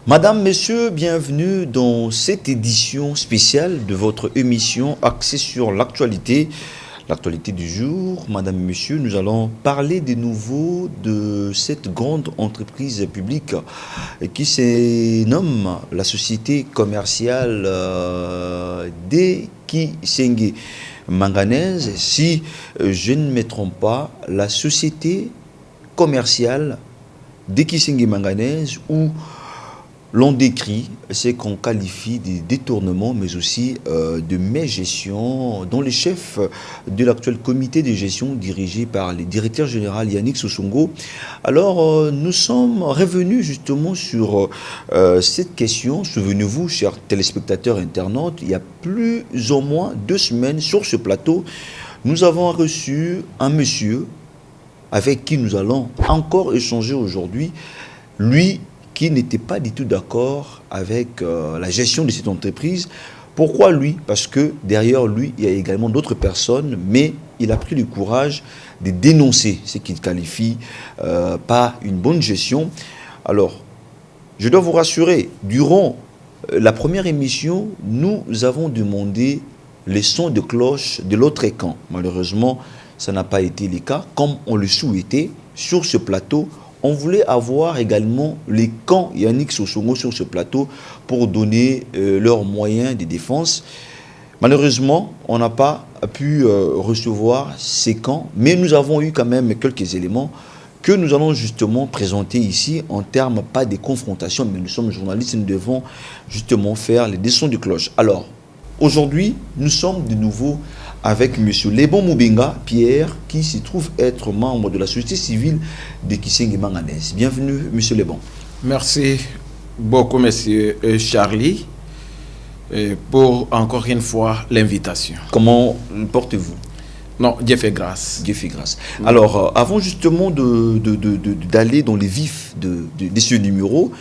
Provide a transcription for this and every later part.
Madame, Messieurs, bienvenue dans cette édition spéciale de votre émission axée sur l'actualité. L'actualité du jour, Madame, Messieurs, nous allons parler des nouveaux de cette grande entreprise publique qui se nomme la société commerciale Dekisenge Manganèse. Si je ne me trompe pas, la société commerciale Dekisenge Manganèse, où l'on décrit ce qu'on qualifie de détournement, mais aussi de mégestion, dont le chef de l'actuel comité de gestion dirigé par le directeur général Yannick Sossongo. Alors, nous sommes revenus justement sur cette question. Souvenez-vous, chers téléspectateurs internautes, il y a plus ou moins 2 semaines sur ce plateau, nous avons reçu un monsieur avec qui nous allons encore échanger aujourd'hui. Lui, qui n'était pas du tout d'accord avec la gestion de cette entreprise. Pourquoi lui? Parce que derrière lui, il y a également d'autres personnes, mais il a pris le courage de dénoncer ce qu'il qualifie pas une bonne gestion. Alors, je dois vous rassurer, durant la première émission, nous avons demandé les sons de cloche de l'autre camp. Malheureusement, ça n'a pas été le cas, comme on le souhaitait sur ce plateau. On voulait avoir également les camps Yannick Sossongo sur ce plateau pour donner leurs moyens de défense. Malheureusement, on n'a pas pu recevoir ces camps, mais nous avons eu quand même quelques éléments que nous allons justement présenter ici en termes pas de confrontation, mais nous sommes journalistes et nous devons justement faire les sons de cloche. Alors, aujourd'hui, nous sommes de nouveau avec M. Lebon Moubenga Pierre, qui se trouve être membre de la société civile de Dekisenge Manganèse. Bienvenue, M. Lebon. Merci beaucoup, M. Charlie, pour encore une fois l'invitation. Comment portez-vous? Non, Dieu fait grâce. Dieu fait grâce. Alors, avant justement d'aller dans les vifs de ce numéro,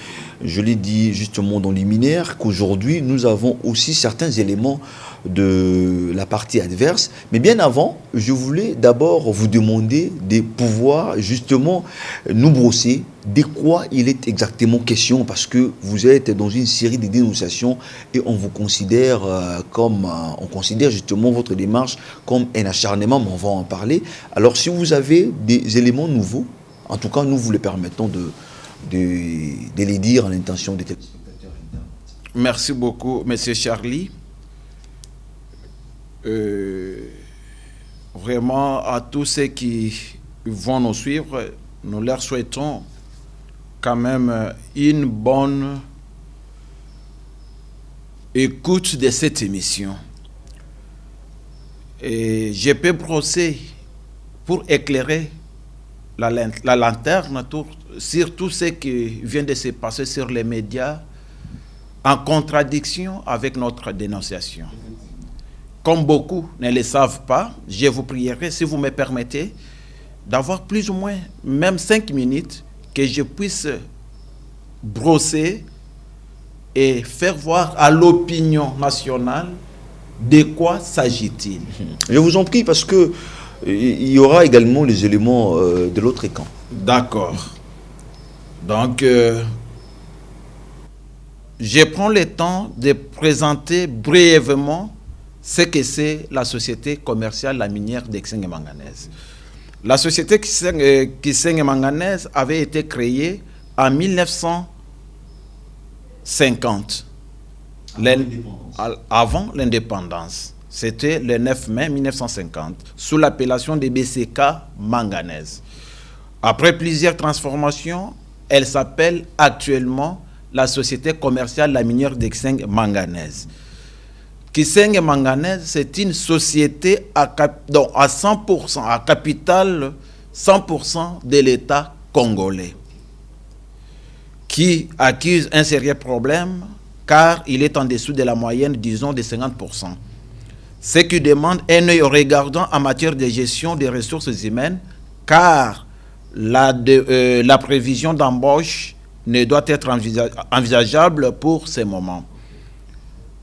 je l'ai dit justement dans les liminaire qu'aujourd'hui, nous avons aussi certains éléments de la partie adverse. Mais bien avant, je voulais d'abord vous demander de pouvoir justement nous brosser de quoi il est exactement question, parce que vous êtes dans une série de dénonciations et on vous considère on considère justement votre démarche comme un acharnement, mais on va en parler. Alors si vous avez des éléments nouveaux, en tout cas nous vous les permettons de les dire à l'intention des téléspectateurs. Merci beaucoup, M. Charlie. Vraiment, à tous ceux qui vont nous suivre, nous leur souhaitons quand même une bonne écoute de cette émission. Et je peux brosser pour éclairer la lanterne sur tout ce qui vient de se passer sur les médias en contradiction avec notre dénonciation. Comme beaucoup ne le savent pas, je vous prierai, si vous me permettez, d'avoir plus ou moins, même 5 minutes, que je puisse brosser et faire voir à l'opinion nationale de quoi s'agit-il. Je vous en prie, parce que il y aura également les éléments de l'autre camp. D'accord. Donc, je prends le temps de présenter brièvement ce que c'est la société commerciale la minière Dekisenge Manganèse. La société Dekisenge Manganèse avait été créée en 1950, avant l'indépendance. C'était le 9 mai 1950, sous l'appellation de BCK Manganèse. Après plusieurs transformations, elle s'appelle actuellement la société commerciale la minière Dekisenge Manganèse. Dekisenge Manganèse, c'est une société à 100%, à capital 100% de l'État congolais, qui accuse un sérieux problème car il est en dessous de la moyenne, disons, de 50%. Ce qui demande un œil regardant en matière de gestion des ressources humaines, car la prévision d'embauche ne doit être envisageable pour ces moments.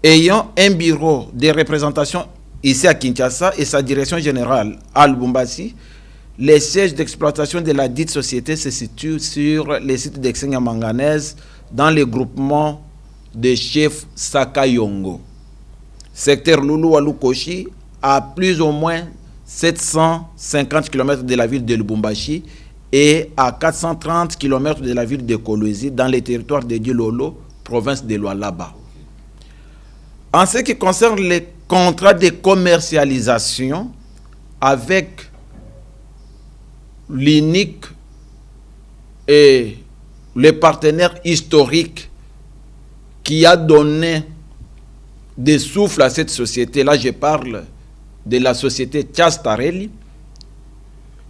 Ayant un bureau de représentation ici à Kinshasa et sa direction générale à Lubumbashi, les sièges d'exploitation de la dite société se situent sur les sites Dekisenge Manganèse dans le groupement de chefs Sakayongo. Secteur Loulou-Walukoshi, à plus ou moins 750 km de la ville de Lubumbashi et à 430 km de la ville de Kolwezi, dans les territoires de Dilolo, province de Lualaba. En ce qui concerne les contrats de commercialisation avec l'unique et le partenaire historique qui a donné des souffles à cette société, là je parle de la société Chastarelli,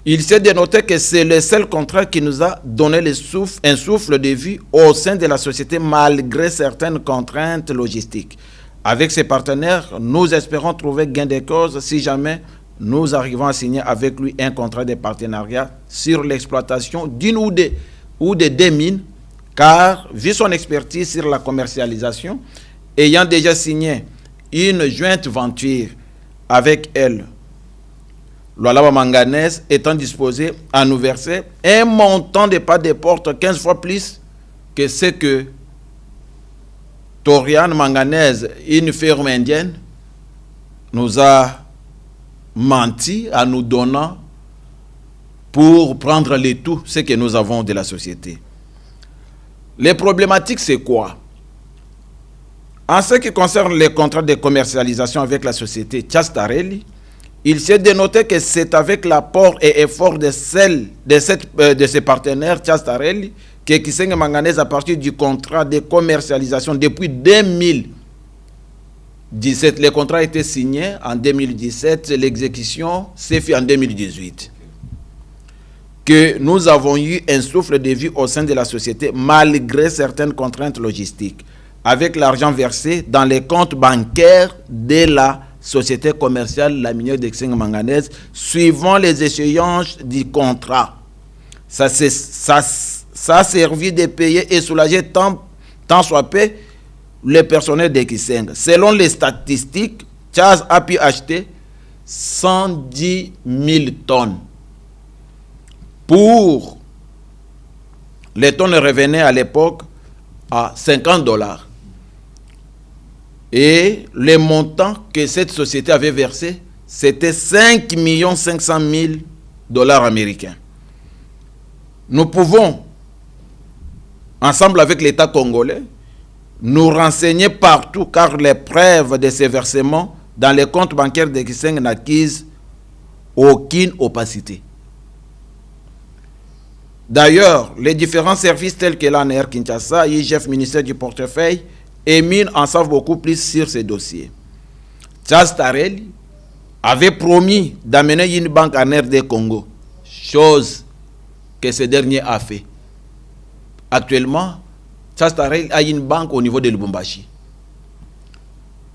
il s'est dénoté que c'est le seul contrat qui nous a donné un souffle de vie au sein de la société malgré certaines contraintes logistiques. Avec ses partenaires, nous espérons trouver gain de cause si jamais nous arrivons à signer avec lui un contrat de partenariat sur l'exploitation d'une ou de deux mines, car vu son expertise sur la commercialisation, ayant déjà signé une jointe venture avec elle, Lualaba Manganèse étant disposé à nous verser un montant de pas de porte 15 fois plus que ce que Torian Manganèse, une firme indienne, nous a menti en nous donnant pour prendre le tout ce que nous avons de la société. Les problématiques, c'est quoi? En ce qui concerne les contrats de commercialisation avec la société Chastarelli, il s'est dénoté que c'est avec l'apport et effort de ses partenaires Chastarelli que Kisenge Manganèse, à partir du contrat de commercialisation depuis 2017, le contrat a été signé en 2017, l'exécution s'est faite en 2018. Que nous avons eu un souffle de vie au sein de la société malgré certaines contraintes logistiques, avec l'argent versé dans les comptes bancaires de la société commerciale La Minière de Kisenge Manganèse, suivant les échéances du contrat. Ça a servi de payer et soulager tant soit peu le personnel de Kisenge. Selon les statistiques, Chaz a pu acheter 110 000 tonnes. Pour les tonnes revenaient à l'époque à $50. Et le montant que cette société avait versé, c'était 5 500 000 $ américains. Nous pouvons, ensemble avec l'État congolais, nous renseigner partout, car les preuves de ces versements dans les comptes bancaires de Kisenge n'acquisent aucune opacité. D'ailleurs, les différents services tels que l'ANR Kinshasa, IGF, ministère du portefeuille, et mine en savent beaucoup plus sur ces dossiers. Chastarelli avait promis d'amener une banque en RD Congo, chose que ce dernier a fait. Actuellement, Chastarelli a une banque au niveau de Lubumbashi.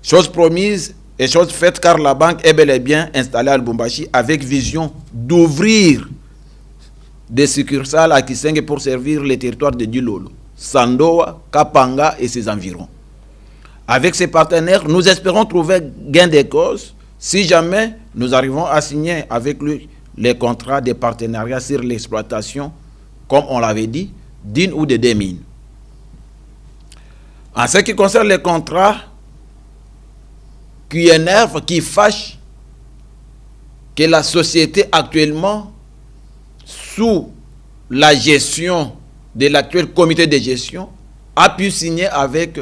Chose promise et chose faite, car la banque est bel et bien installée à Lubumbashi avec vision d'ouvrir des succursales à Kisenge pour servir les territoires de Dilolo, Sandoa, Kapanga et ses environs. Avec ses partenaires, nous espérons trouver gain de cause si jamais nous arrivons à signer avec lui les contrats de partenariat sur l'exploitation, comme on l'avait dit, d'une ou de deux mines. En ce qui concerne les contrats qui énervent, qui fâchent, que la société actuellement, sous la gestion de l'actuel comité de gestion, a pu signer avec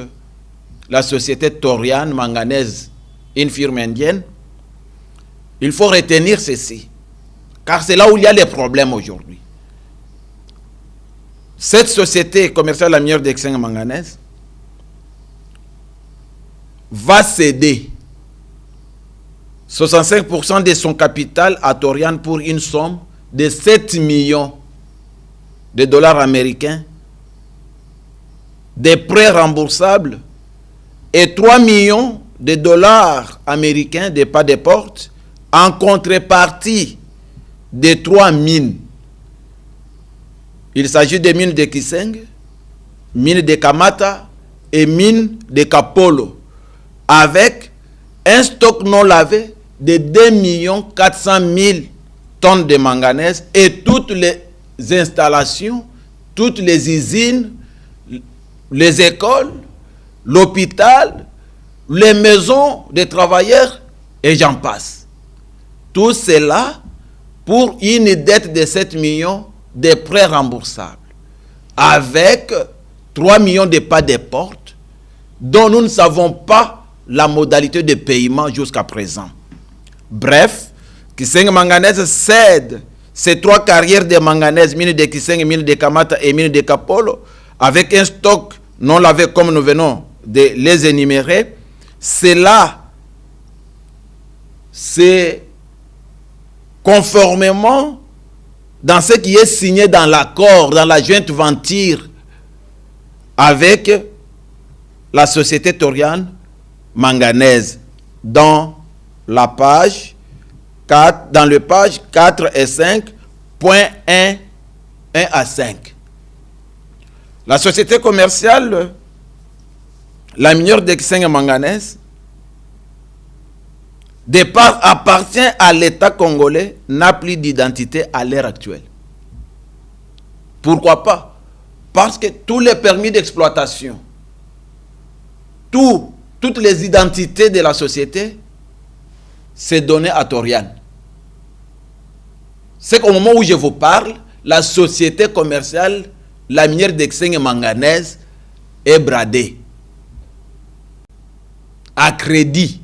la société Torian Manganèse, une firme indienne, il faut retenir ceci, car c'est là où il y a les problèmes aujourd'hui. Cette société commerciale La Minière de Kisenge Manganèse va céder 65% de son capital à Torian pour une somme de 7 millions de $ américains, des prêts remboursables et 3 millions de $ américains de pas de porte en contrepartie de 3 mines. Il s'agit des mines de Kisenge, mines de Kamata et mines de Kapolo, avec un stock non lavé de 2 400 000 tonnes de manganèse et toutes les installations, toutes les usines les écoles, l'hôpital, les maisons des travailleurs, et j'en passe. Tout cela pour une dette de 7 millions de prêts remboursables, avec 3 millions de pas des portes, dont nous ne savons pas la modalité de paiement jusqu'à présent. Bref, Kisenge Manganèse cède ces 3 carrières de manganèse, mine de Kisenge, mine de Kamata et mine de Kapolo, avec un stock non lavé comme nous venons de les énumérer. Cela, c'est conformément dans ce qui est signé dans l'accord, dans la jointe venture avec la société Torian Manganèse, dans la page 4, dans le page 4 et 5, point 1 à 5. La société commerciale, la minière de Kisenge Manganèse, départ appartient à l'État congolais, n'a plus d'identité à l'heure actuelle. Pourquoi pas? Parce que tous les permis d'exploitation, toutes les identités de la société, c'est donné à Torian. C'est qu'au moment où je vous parle, la société commerciale, la minière de Kisenge Manganèse, est bradée à crédit.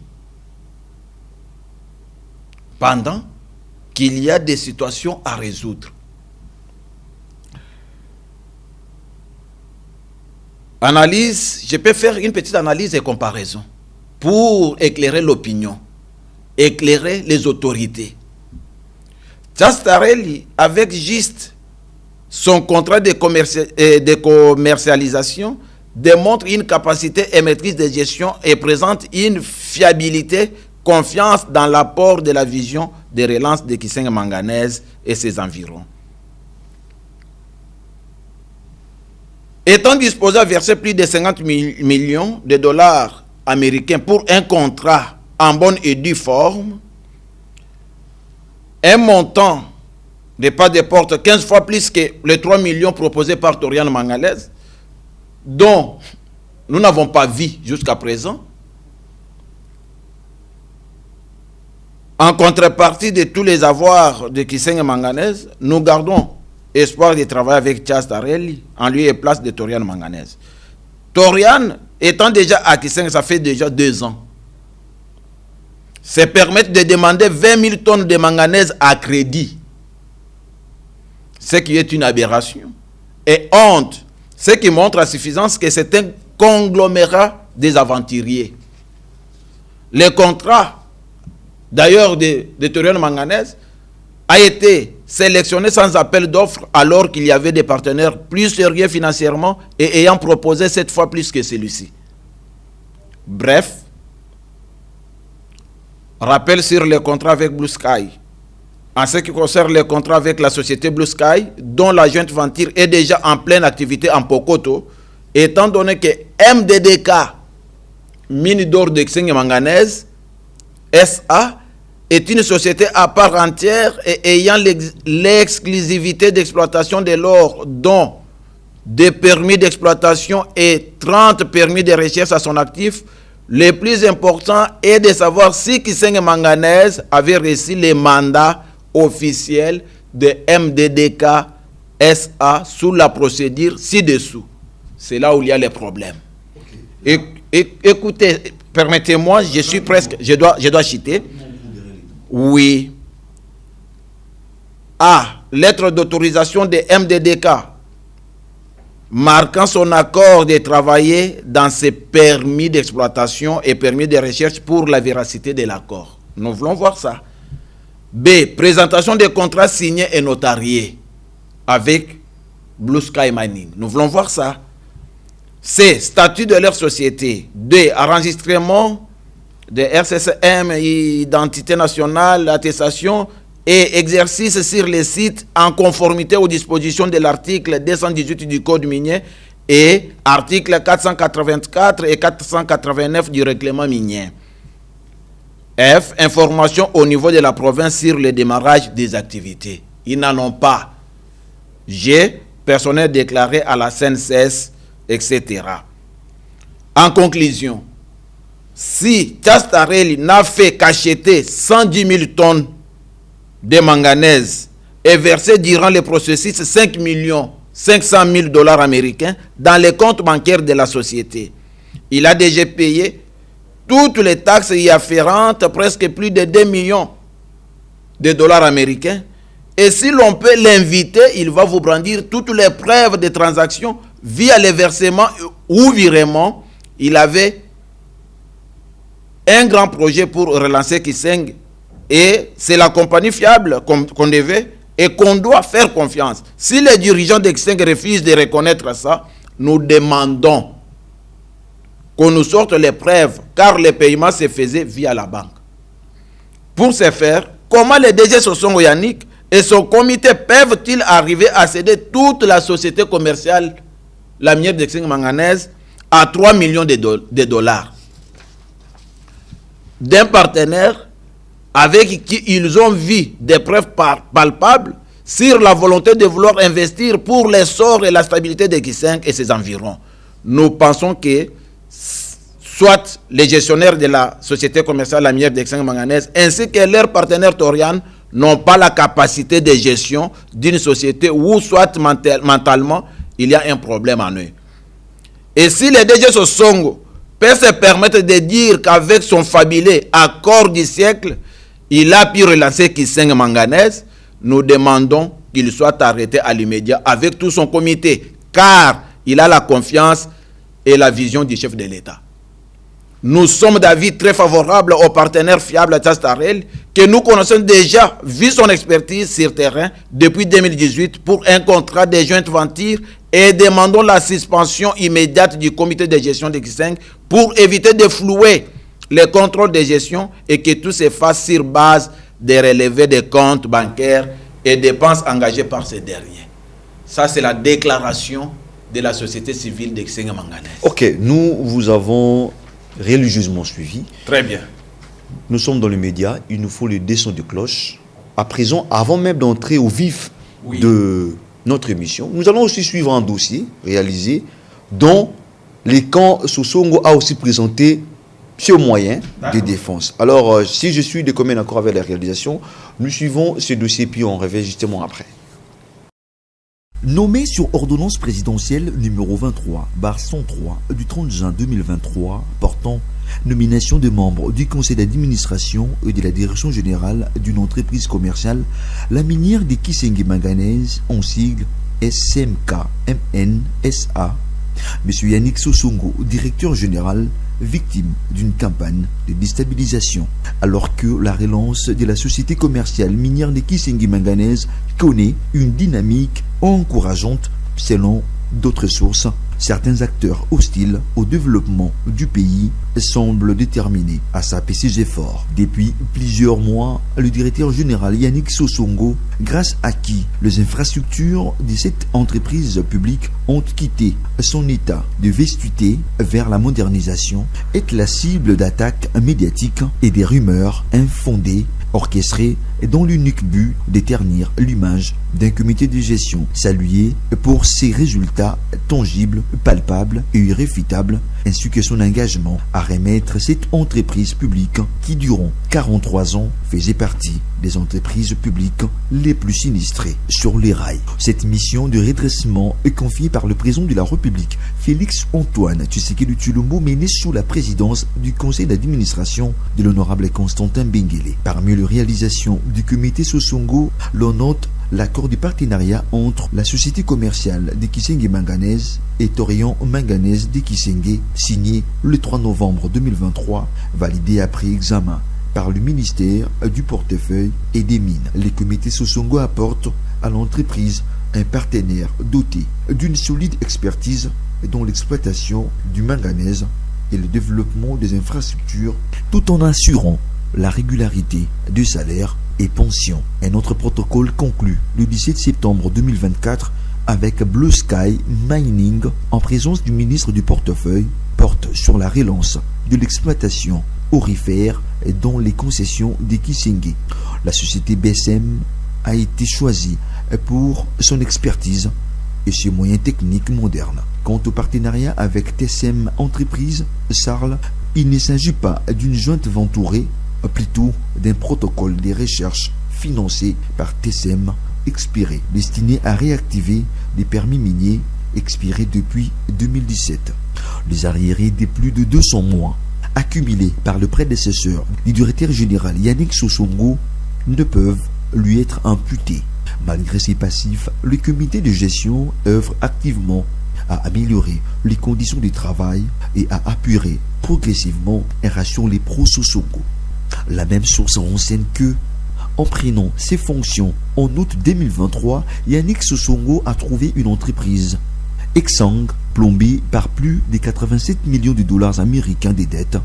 Pendant qu'il y a des situations à résoudre. Analyse, je peux faire une petite analyse et comparaison pour éclairer l'opinion, éclairer les autorités. Tchastarelli, avec juste son contrat de commercialisation, démontre une capacité et maîtrise de gestion et présente une fiabilité, confiance dans l'apport de la vision de relance de Kisenge Manganèse et ses environs. Étant disposé à verser plus de 50 millions de dollars américains pour un contrat en bonne et due forme, un montant de pas de porte 15 fois plus que les 3 millions proposés par Torian Manganèse, dont nous n'avons pas vu jusqu'à présent. En contrepartie de tous les avoirs de Kisenge Manganèse, nous gardons espoir de travailler avec Tchastarelli en lieu et place de Torian Manganèse. Torian, étant déjà à Kisenge, ça fait déjà 2 ans, se permettre de demander 20 000 tonnes de manganèse à crédit, ce qui est une aberration et honte, ce qui montre à suffisance que c'est un conglomérat des aventuriers. Les contrats d'ailleurs de Torian Manganèse a été sélectionné sans appel d'offres alors qu'il y avait des partenaires plus sérieux financièrement et ayant proposé 7 fois plus que celui-ci. Bref, rappel sur les contrats avec Blue Sky. En ce qui concerne les contrats avec la société Blue Sky, dont la jointe venture est déjà en pleine activité en Pokoto, étant donné que MDDK, mine d'or de Kisenge Manganèse, SA, est une société à part entière et ayant l'exclusivité d'exploitation de l'or, dont des permis d'exploitation et 30 permis de recherche à son actif, le plus important est de savoir si Kisenge Manganèse avait reçu les mandats officiels de MDDK SA sous la procédure ci-dessous. C'est là où il y a les problèmes. Écoutez, permettez-moi, je suis presque, je dois citer. Oui. A. Lettre d'autorisation de MDDK marquant son accord de travailler dans ses permis d'exploitation et permis de recherche pour la véracité de l'accord. Nous voulons voir ça. B. Présentation des contrats signés et notariés avec Blue Sky Mining. Nous voulons voir ça. C. Statut de leur société. D. Enregistrement de RCCM, identité nationale, attestation et exercice sur les sites en conformité aux dispositions de l'article 218 du Code minier et articles 484 et 489 du règlement minier. F. Information au niveau de la province sur le démarrage des activités. Ils n'en ont pas. G. Personnel déclaré à la CNCS etc. En conclusion, si Tiastarel n'a fait qu'acheter 110 000 tonnes de manganèse et verser durant le processus 5 500 000 dollars américains dans les comptes bancaires de la société, il a déjà payé toutes les taxes y afférentes, presque plus de 2 millions de dollars américains. Et si l'on peut l'inviter, il va vous brandir toutes les preuves de transactions via les versements ou virements. Il avait un grand projet pour relancer Kisenge et c'est la compagnie fiable qu'on devait et qu'on doit faire confiance. Si les dirigeants de Kisenge refusent de reconnaître ça, nous demandons qu'on nous sorte les preuves, car le paiement se faisait via la banque. Pour ce faire, comment le DG Sosongo Yannick et son comité peuvent-ils arriver à céder toute la société commerciale, la minière de Kisenge manganèse, à 3 millions de dollars d'un partenaire avec qui ils ont vu des preuves palpables sur la volonté de vouloir investir pour l'essor et la stabilité de Kisenge et ses environs? Nous pensons que soit les gestionnaires de la société commerciale la minière de Kisenge manganèse ainsi que leurs partenaires Torian n'ont pas la capacité de gestion d'une société où soit mentalement il y a un problème en eux. Et si le DG Sosongo peut se permettre de dire qu'avec son fabuleux accord du siècle, il a pu relancer Kisenge manganèse, nous demandons qu'il soit arrêté à l'immédiat avec tout son comité, car il a la confiance et la vision du chef de l'État. Nous sommes d'avis très favorables au partenaire fiable Tiastarel, que nous connaissons déjà, vu son expertise sur terrain depuis 2018 pour un contrat de joint venture, et demandons la suspension immédiate du comité de gestion de Kisenge pour éviter de flouer les contrôles de gestion et que tout se fasse sur base des relevés des comptes bancaires et dépenses engagées par ces derniers. Ça, c'est la déclaration de la société civile de Kisenge manganèse. Ok, nous vous avons religieusement suivi. Très bien. Nous sommes dans les médias, il nous faut le dessin de cloche. À présent, avant même d'entrer au vif de notre émission, nous allons aussi suivre un dossier réalisé dont les camps Sosongo a aussi présenté ce moyen de défense. Alors, si je suis de commun accord avec la réalisation, nous suivons ce dossier puis on revient justement après. Nommé sur ordonnance présidentielle numéro 23/103 du 30 juin 2023 portant nomination de membres du conseil d'administration et de la direction générale d'une entreprise commerciale, la minière de Kisenge manganèse, en sigle SMK-MNSA, M. Yannick Sosongo, directeur général, victime d'une campagne de déstabilisation, alors que la relance de la société commerciale minière de Kisenge manganèse connaît une dynamique encourageante selon d'autres sources. Certains acteurs hostiles au développement du pays semblent déterminés à saper ses efforts. Depuis plusieurs mois, le directeur général Yannick Sosongo, grâce à qui les infrastructures de cette entreprise publique ont quitté son état de vestuté vers la modernisation, est la cible d'attaques médiatiques et des rumeurs infondées orchestré dans l'unique but de ternir l'image d'un comité de gestion salué pour ses résultats tangibles, palpables et irréfutables, ainsi que son engagement à remettre cette entreprise publique qui, durant 43 ans, faisait partie des entreprises publiques les plus sinistrées sur les rails. Cette mission de redressement est confiée par le président de la République, Félix Antoine Tshisekedi Tshilombo, menée sous la présidence du conseil d'administration de l'honorable Constantin Benguele. Parmi les réalisations du comité Sosongo, l'on note l'accord de partenariat entre la société commerciale de Kisenge manganèse et Torian manganèse de Kisenge, signé le 3 novembre 2023, validé après examen par le ministère du portefeuille et des mines. Les comités Sosongo apportent à l'entreprise un partenaire doté d'une solide expertise dans l'exploitation du manganèse et le développement des infrastructures, tout en assurant la régularité du salaire et pensions. Un autre protocole conclu le 17 septembre 2024 avec Blue Sky Mining en présence du ministre du portefeuille porte sur la relance de l'exploitation aurifère dans les concessions de Kisenge. La société BSM a été choisie pour son expertise et ses moyens techniques modernes. Quant au partenariat avec TSM Entreprises, Sarl, il ne s'agit pas d'une jointe venturée, plutôt d'un protocole de recherche financé par TSM expiré, destiné à réactiver des permis miniers expirés depuis 2017. Les arriérés de plus de 200 mois accumulés par le prédécesseur du directeur général Yannick Sosongo ne peuvent lui être imputés. Malgré ces passifs, le comité de gestion œuvre activement à améliorer les conditions de travail et à apurer progressivement un ration les pro-Sosongo. La même source renseigne que, en prenant ses fonctions en août 2023, Yannick Sosongo a trouvé une entreprise, Exang, plombée par plus de 87 millions de dollars américains de dettes,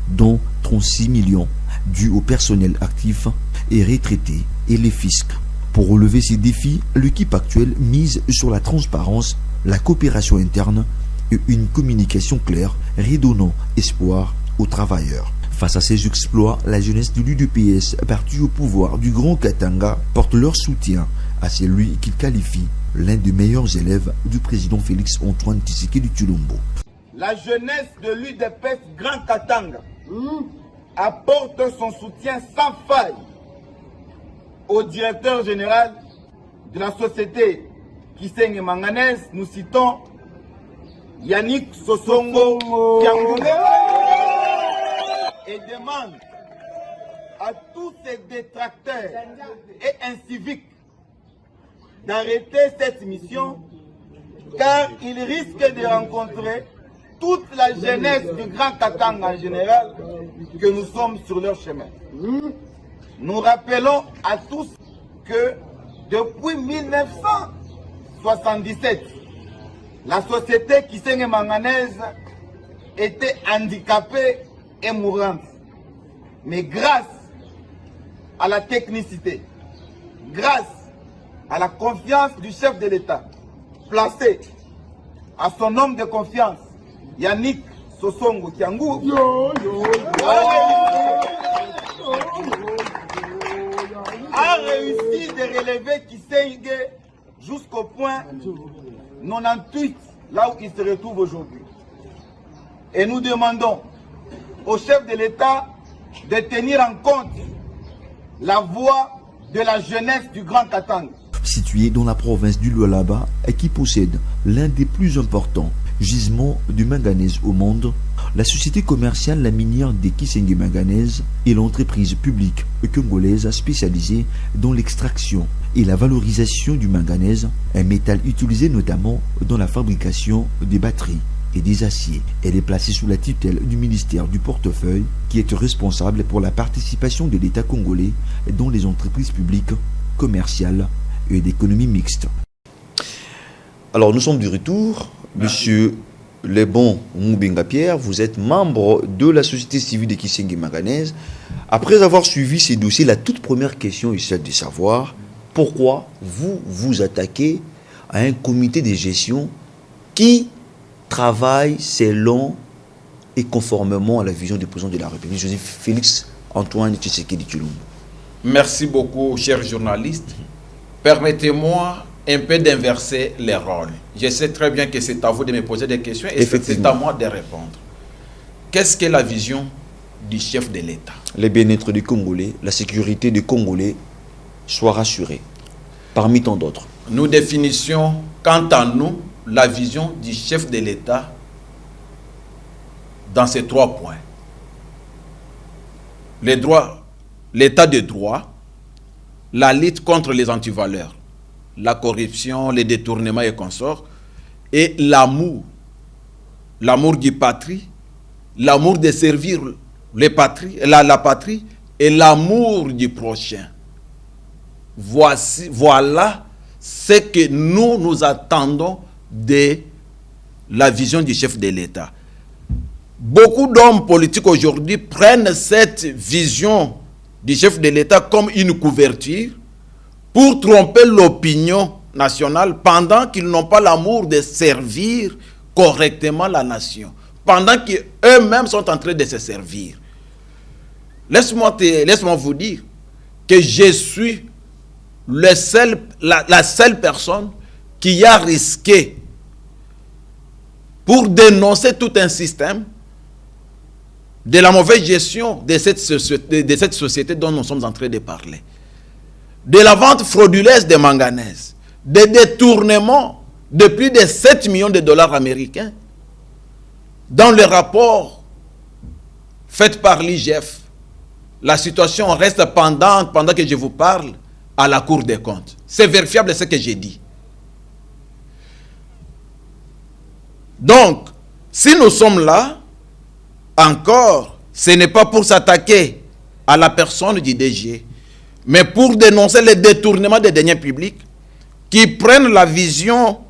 dont 36 millions dus au personnel actif et retraité et les fiscs. Pour relever ces défis, l'équipe actuelle mise sur la transparence, la coopération interne et une communication claire, redonnant espoir aux travailleurs. Face à ces exploits, la jeunesse de l'UDPS, partie au pouvoir du Grand Katanga, porte leur soutien à celui qu'ils qualifient l'un des meilleurs élèves du président Félix Antoine Tshisekedi Tshilombo. La jeunesse de l'UDPS Grand Katanga apporte son soutien sans faille au directeur général de la société Kisenge Manganèse, nous citons Yannick Sosongo Kiangoulé, et demande à tous ces détracteurs et inciviques d'arrêter cette mission, car ils risquent de rencontrer toute la jeunesse du Grand Katanga en général, que nous sommes sur leur chemin. Nous rappelons à tous que depuis 1977, la société Kisenge Manganèse était handicapée et mourante. Mais grâce à la technicité, grâce à la confiance du chef de l'État, placé à son homme de confiance, Yannick Sosongo Kiangou, a réussi de relever Kisenge jusqu'au point 98, là où il se retrouve aujourd'hui. Et nous demandons au chef de l'État de tenir en compte la voix de la jeunesse du Grand Katanga. Situé dans la province du Lualaba et qui possède l'un des plus importants gisements de manganèse au monde, la société commerciale La Minière des Kisenge Manganèse est l'entreprise publique congolaise spécialisée dans l'extraction et la valorisation du manganèse, un métal utilisé notamment dans la fabrication des batteries et des aciers. Elle est placée sous la tutelle du ministère du Portefeuille, qui est responsable pour la participation de l'État congolais dans les entreprises publiques, commerciales et d'économie mixte. Alors nous sommes du retour. Monsieur Lebon Moubenga Pierre, vous êtes membre de la société civile de Kisenge Manganèse. Après avoir suivi ces dossiers, la toute première question est celle de savoir pourquoi vous vous attaquez à un comité de gestion qui travaille selon et conformément à la vision du président de la République, Joseph Félix Antoine Tshisekedi Tshilombo. Merci beaucoup, chers journalistes. Permettez-moi un peu d'inverser les rôles. Je sais très bien que c'est à vous de me poser des questions et c'est à moi de répondre. Qu'est-ce que la vision du chef de l'État? Le bien-être des Congolais, la sécurité des Congolais soit rassurée, parmi tant d'autres. Nous définissions, quant à nous, la vision du chef de l'État dans ces 3 points. Les droits, l'état de droit, la lutte contre les antivaleurs, la corruption, les détournements et consorts, et l'amour du patrie, l'amour de servir la patrie et l'amour du prochain. Voilà ce que nous attendons de la vision du chef de l'État. Beaucoup d'hommes politiques aujourd'hui prennent cette vision du chef de l'État comme une couverture pour tromper l'opinion nationale pendant qu'ils n'ont pas l'amour de servir correctement la nation, pendant qu'eux-mêmes sont en train de se servir. Laisse-moi vous dire que je suis la seule personne qui a risqué pour dénoncer tout un système de la mauvaise gestion de cette société dont nous sommes en train de parler. De la vente frauduleuse de manganèse, des détournements de plus de 7 millions de dollars américains dans le rapport fait par l'IGF. La situation reste pendant que je vous parle à la Cour des comptes. C'est vérifiable ce que j'ai dit. Donc, si nous sommes là, encore, ce n'est pas pour s'attaquer à la personne du DG, mais pour dénoncer les détournements des deniers publics qui prennent la vision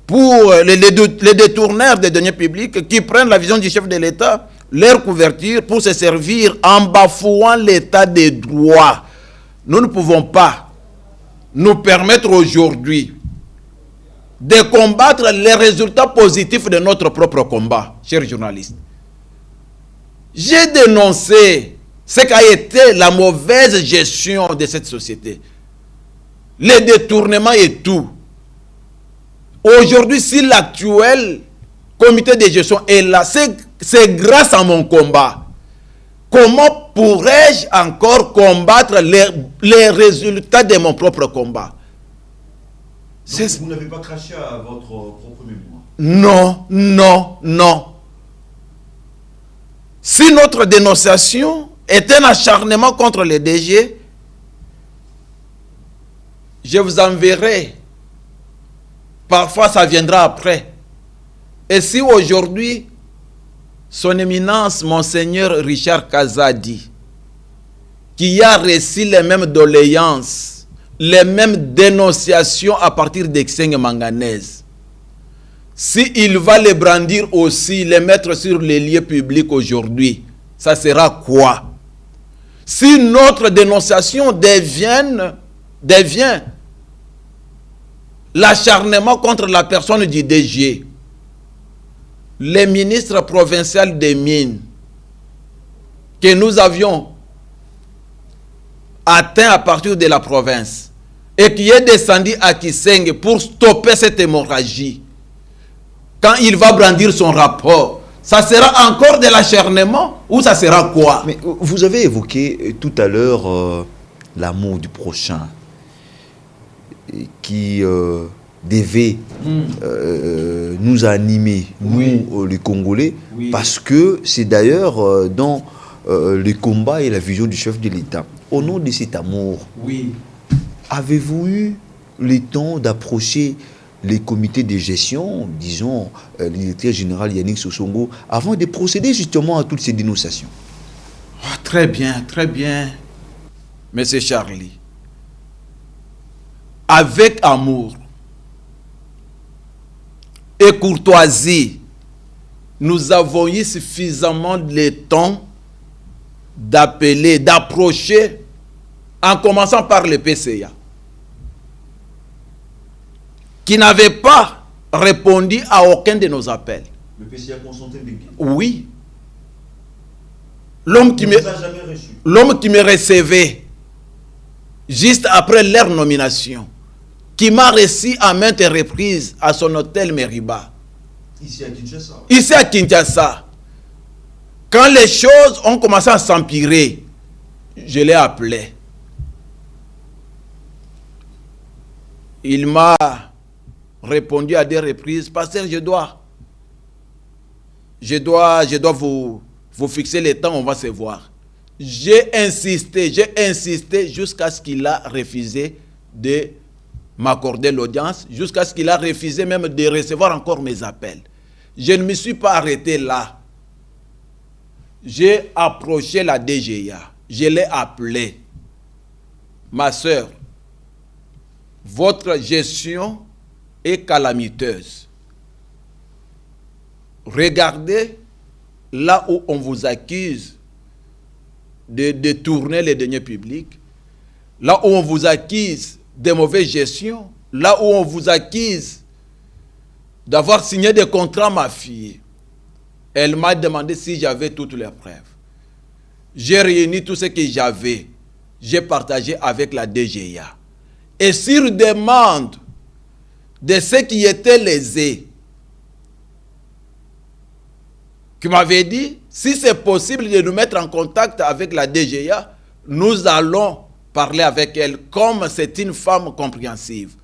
pour les détourneurs des deniers publics, qui prennent la vision du chef de l'État, leur couverture pour se servir en bafouant l'état des droits. Nous ne pouvons pas nous permettre aujourd'hui de combattre les résultats positifs de notre propre combat, chers journalistes. J'ai dénoncé ce qu'a été la mauvaise gestion de cette société, les détournements et tout. Aujourd'hui, si l'actuel comité de gestion est là, c'est grâce à mon combat. Comment pourrais-je encore combattre les résultats de mon propre combat? Donc, vous n'avez pas craché à votre propre mémoire? Non, non, non. Si notre dénonciation est un acharnement contre les DG, je vous enverrai. Parfois, ça viendra après. Et si aujourd'hui, son éminence, Monseigneur Richard Kazadi, qui a reçu les mêmes doléances, les mêmes dénonciations à partir d'Exeng Manganèse, s'il va les brandir aussi, les mettre sur les lieux publics aujourd'hui, ça sera quoi? Si notre dénonciation devient l'acharnement contre la personne du DG, les ministres provinciaux des mines que nous avions atteints à partir de la province et qui est descendu à Kisenge pour stopper cette hémorragie, quand il va brandir son rapport, ça sera encore de l'acharnement ou ça sera quoi? Mais vous avez évoqué tout à l'heure l'amour du prochain qui devait nous animer, nous les Congolais, parce que c'est d'ailleurs dans le combat et la vision du chef de l'État. Au nom de cet amour, avez-vous eu le temps d'approcher les comités de gestion, disons le directeur général Yannick Sossongo, avant de procéder justement à toutes ces dénonciations? Très bien, Monsieur Charlie. Avec amour et courtoisie, nous avons eu suffisamment de temps d'appeler, d'approcher, en commençant par le PCA, qui n'avait pas répondu à aucun de nos appels. Le PCA Constantin Bengué? Oui. L'homme qui me recevait juste après leur nomination, qui m'a reçu à maintes reprises à son hôtel Meriba. Ici à Kinshasa? Ici à Kinshasa. Quand les choses ont commencé à s'empirer, je l'ai appelé. Il m'a répondu à des reprises: Pasteur, je dois vous fixer le temps, on va se voir. J'ai insisté jusqu'à ce qu'il a refusé de m'accorder l'audience, jusqu'à ce qu'il a refusé même de recevoir encore mes appels. Je ne me suis pas arrêté là. J'ai approché la DGA, je l'ai appelé. Ma soeur, votre gestion est calamiteuse. Regardez là où on vous accuse de détourner les deniers publics, là où on vous accuse de mauvaise gestion, là où on vous accuse d'avoir signé des contrats mafieux. Elle m'a demandé si j'avais toutes les preuves. J'ai réuni tout ce que j'avais. J'ai partagé avec la DGA. Et sur demande de ceux qui étaient lésés, qui m'avait dit, si c'est possible de nous mettre en contact avec la DGA, nous allons parler avec elle, comme c'est une femme compréhensive.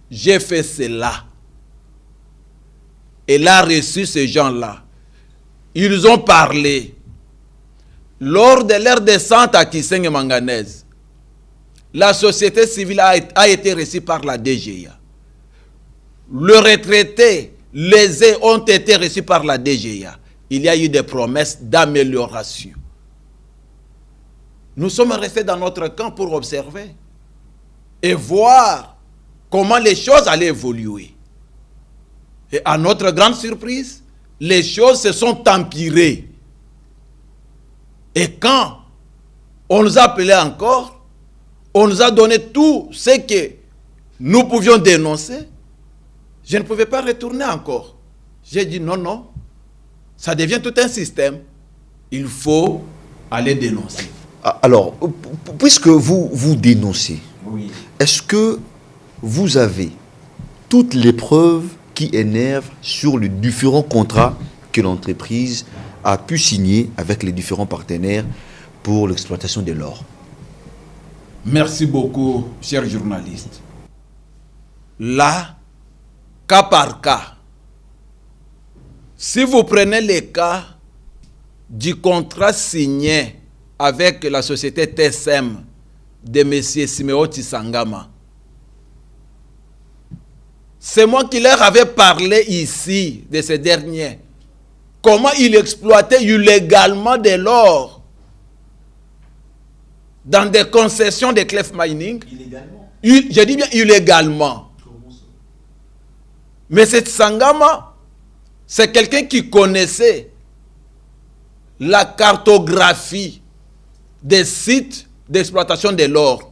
J'ai fait cela. Elle a reçu ces gens-là. Ils ont parlé. Lors de leur descente à Kisenge Manganèse, la société civile a été reçue par la DGA. Le retraité, les aidés ont été reçus par la DGA. Il y a eu des promesses d'amélioration. Nous sommes restés dans notre camp pour observer et voir comment les choses allaient évoluer. Et à notre grande surprise, les choses se sont empirées. Et quand on nous a appelés encore, on nous a donné tout ce que nous pouvions dénoncer, je ne pouvais pas retourner encore. J'ai dit non, ça devient tout un système. Il faut aller dénoncer. Alors, puisque vous dénoncez, Oui. est-ce que vous avez toutes les preuves qui énervent sur les différents contrats que l'entreprise a pu signer avec les différents partenaires pour l'exploitation de l'or? Merci beaucoup, chers journalistes. Là, cas par cas, si vous prenez le cas du contrat signé avec la société TSM de M. Siméon Tsangama, c'est moi qui leur avais parlé ici de ces derniers. Comment ils exploitaient illégalement de l'or dans des concessions de clef mining. Illégalement. Je dis bien illégalement. Mais cet Tsangama, c'est quelqu'un qui connaissait la cartographie des sites d'exploitation de l'or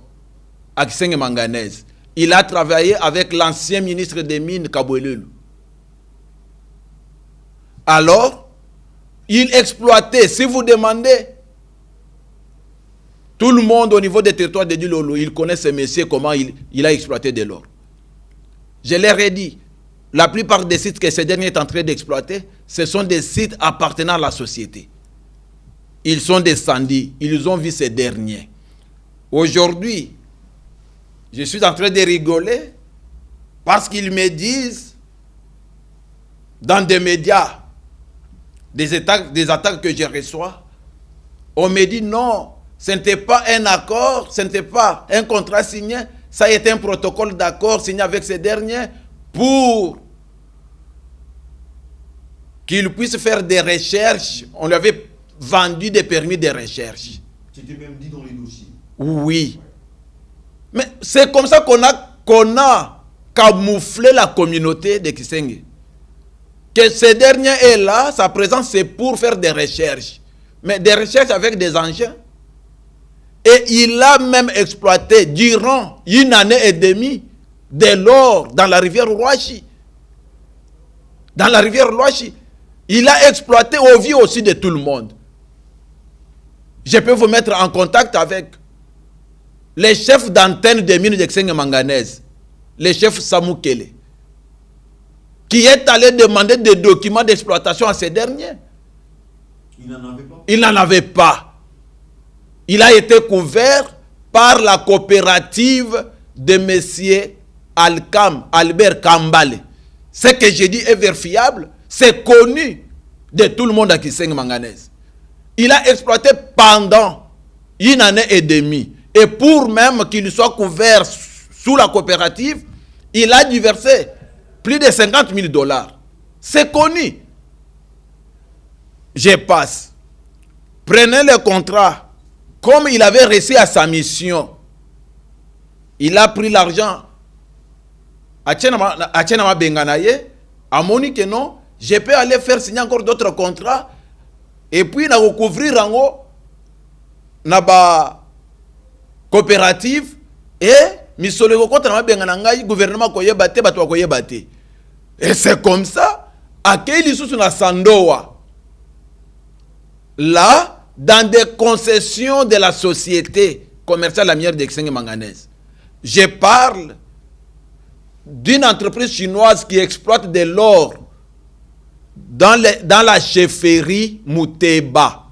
à Kisenge Manganèse. Il a travaillé avec l'ancien ministre des Mines, Kabouelulu. Alors, il exploitait, si vous demandez, tout le monde au niveau des territoires de Dilolo, il connaît ce monsieur, comment il a exploité de l'or. Je leur ai dit, la plupart des sites que ce dernier est en train d'exploiter, ce sont des sites appartenant à la société. Ils sont descendus, ils ont vu ces derniers. Aujourd'hui, je suis en train de rigoler parce qu'ils me disent, dans des médias, des attaques que je reçois, on me dit non, ce n'était pas un accord, ce n'était pas un contrat signé, ça a été un protocole d'accord signé avec ces derniers pour qu'ils puissent faire des recherches. On lui avait vendu des permis de recherche. C'était même dit dans les dossiers. Oui. Mais c'est comme ça qu'on a camouflé la communauté de Kisenge. Que ce dernier est là, sa présence c'est pour faire des recherches. Mais des recherches avec des engins. Et il a même exploité durant une année et demie de l'or dans la rivière Rouachi. Dans la rivière Rouachi. Il a exploité au vu aussi de tout le monde. Je peux vous mettre en contact avec les chefs d'antenne des mines de Kisenge Manganèse, le chef Samou Kele, qui est allé demander des documents d'exploitation à ces derniers. Il n'en avait pas. Il n'en avait pas. Il a été couvert par la coopérative de M. Albert Kambale. Ce que j'ai dit est vérifiable, c'est connu de tout le monde à Kisenge Manganèse. Il a exploité pendant une année et demie. Et pour même qu'il soit couvert sous la coopérative, il a dû verser plus de 50 000 $. C'est connu. Je passe. Prenez le contrat. Comme il avait reçu à sa mission, il a pris l'argent. Achenama Benganaye a moni que non, je peux aller faire signer encore d'autres contrats et puis na recouvrir en haut na ba coopérative et misolo ko kota na bengana ngai gouvernement ko yebate bato ko yebate. Et c'est comme ça akeli susu na Sandoa. Là, dans des concessions de la société commerciale la minière de Kisenge Manganèse, je parle d'une entreprise chinoise qui exploite de l'or dans la chefferie Mouteba.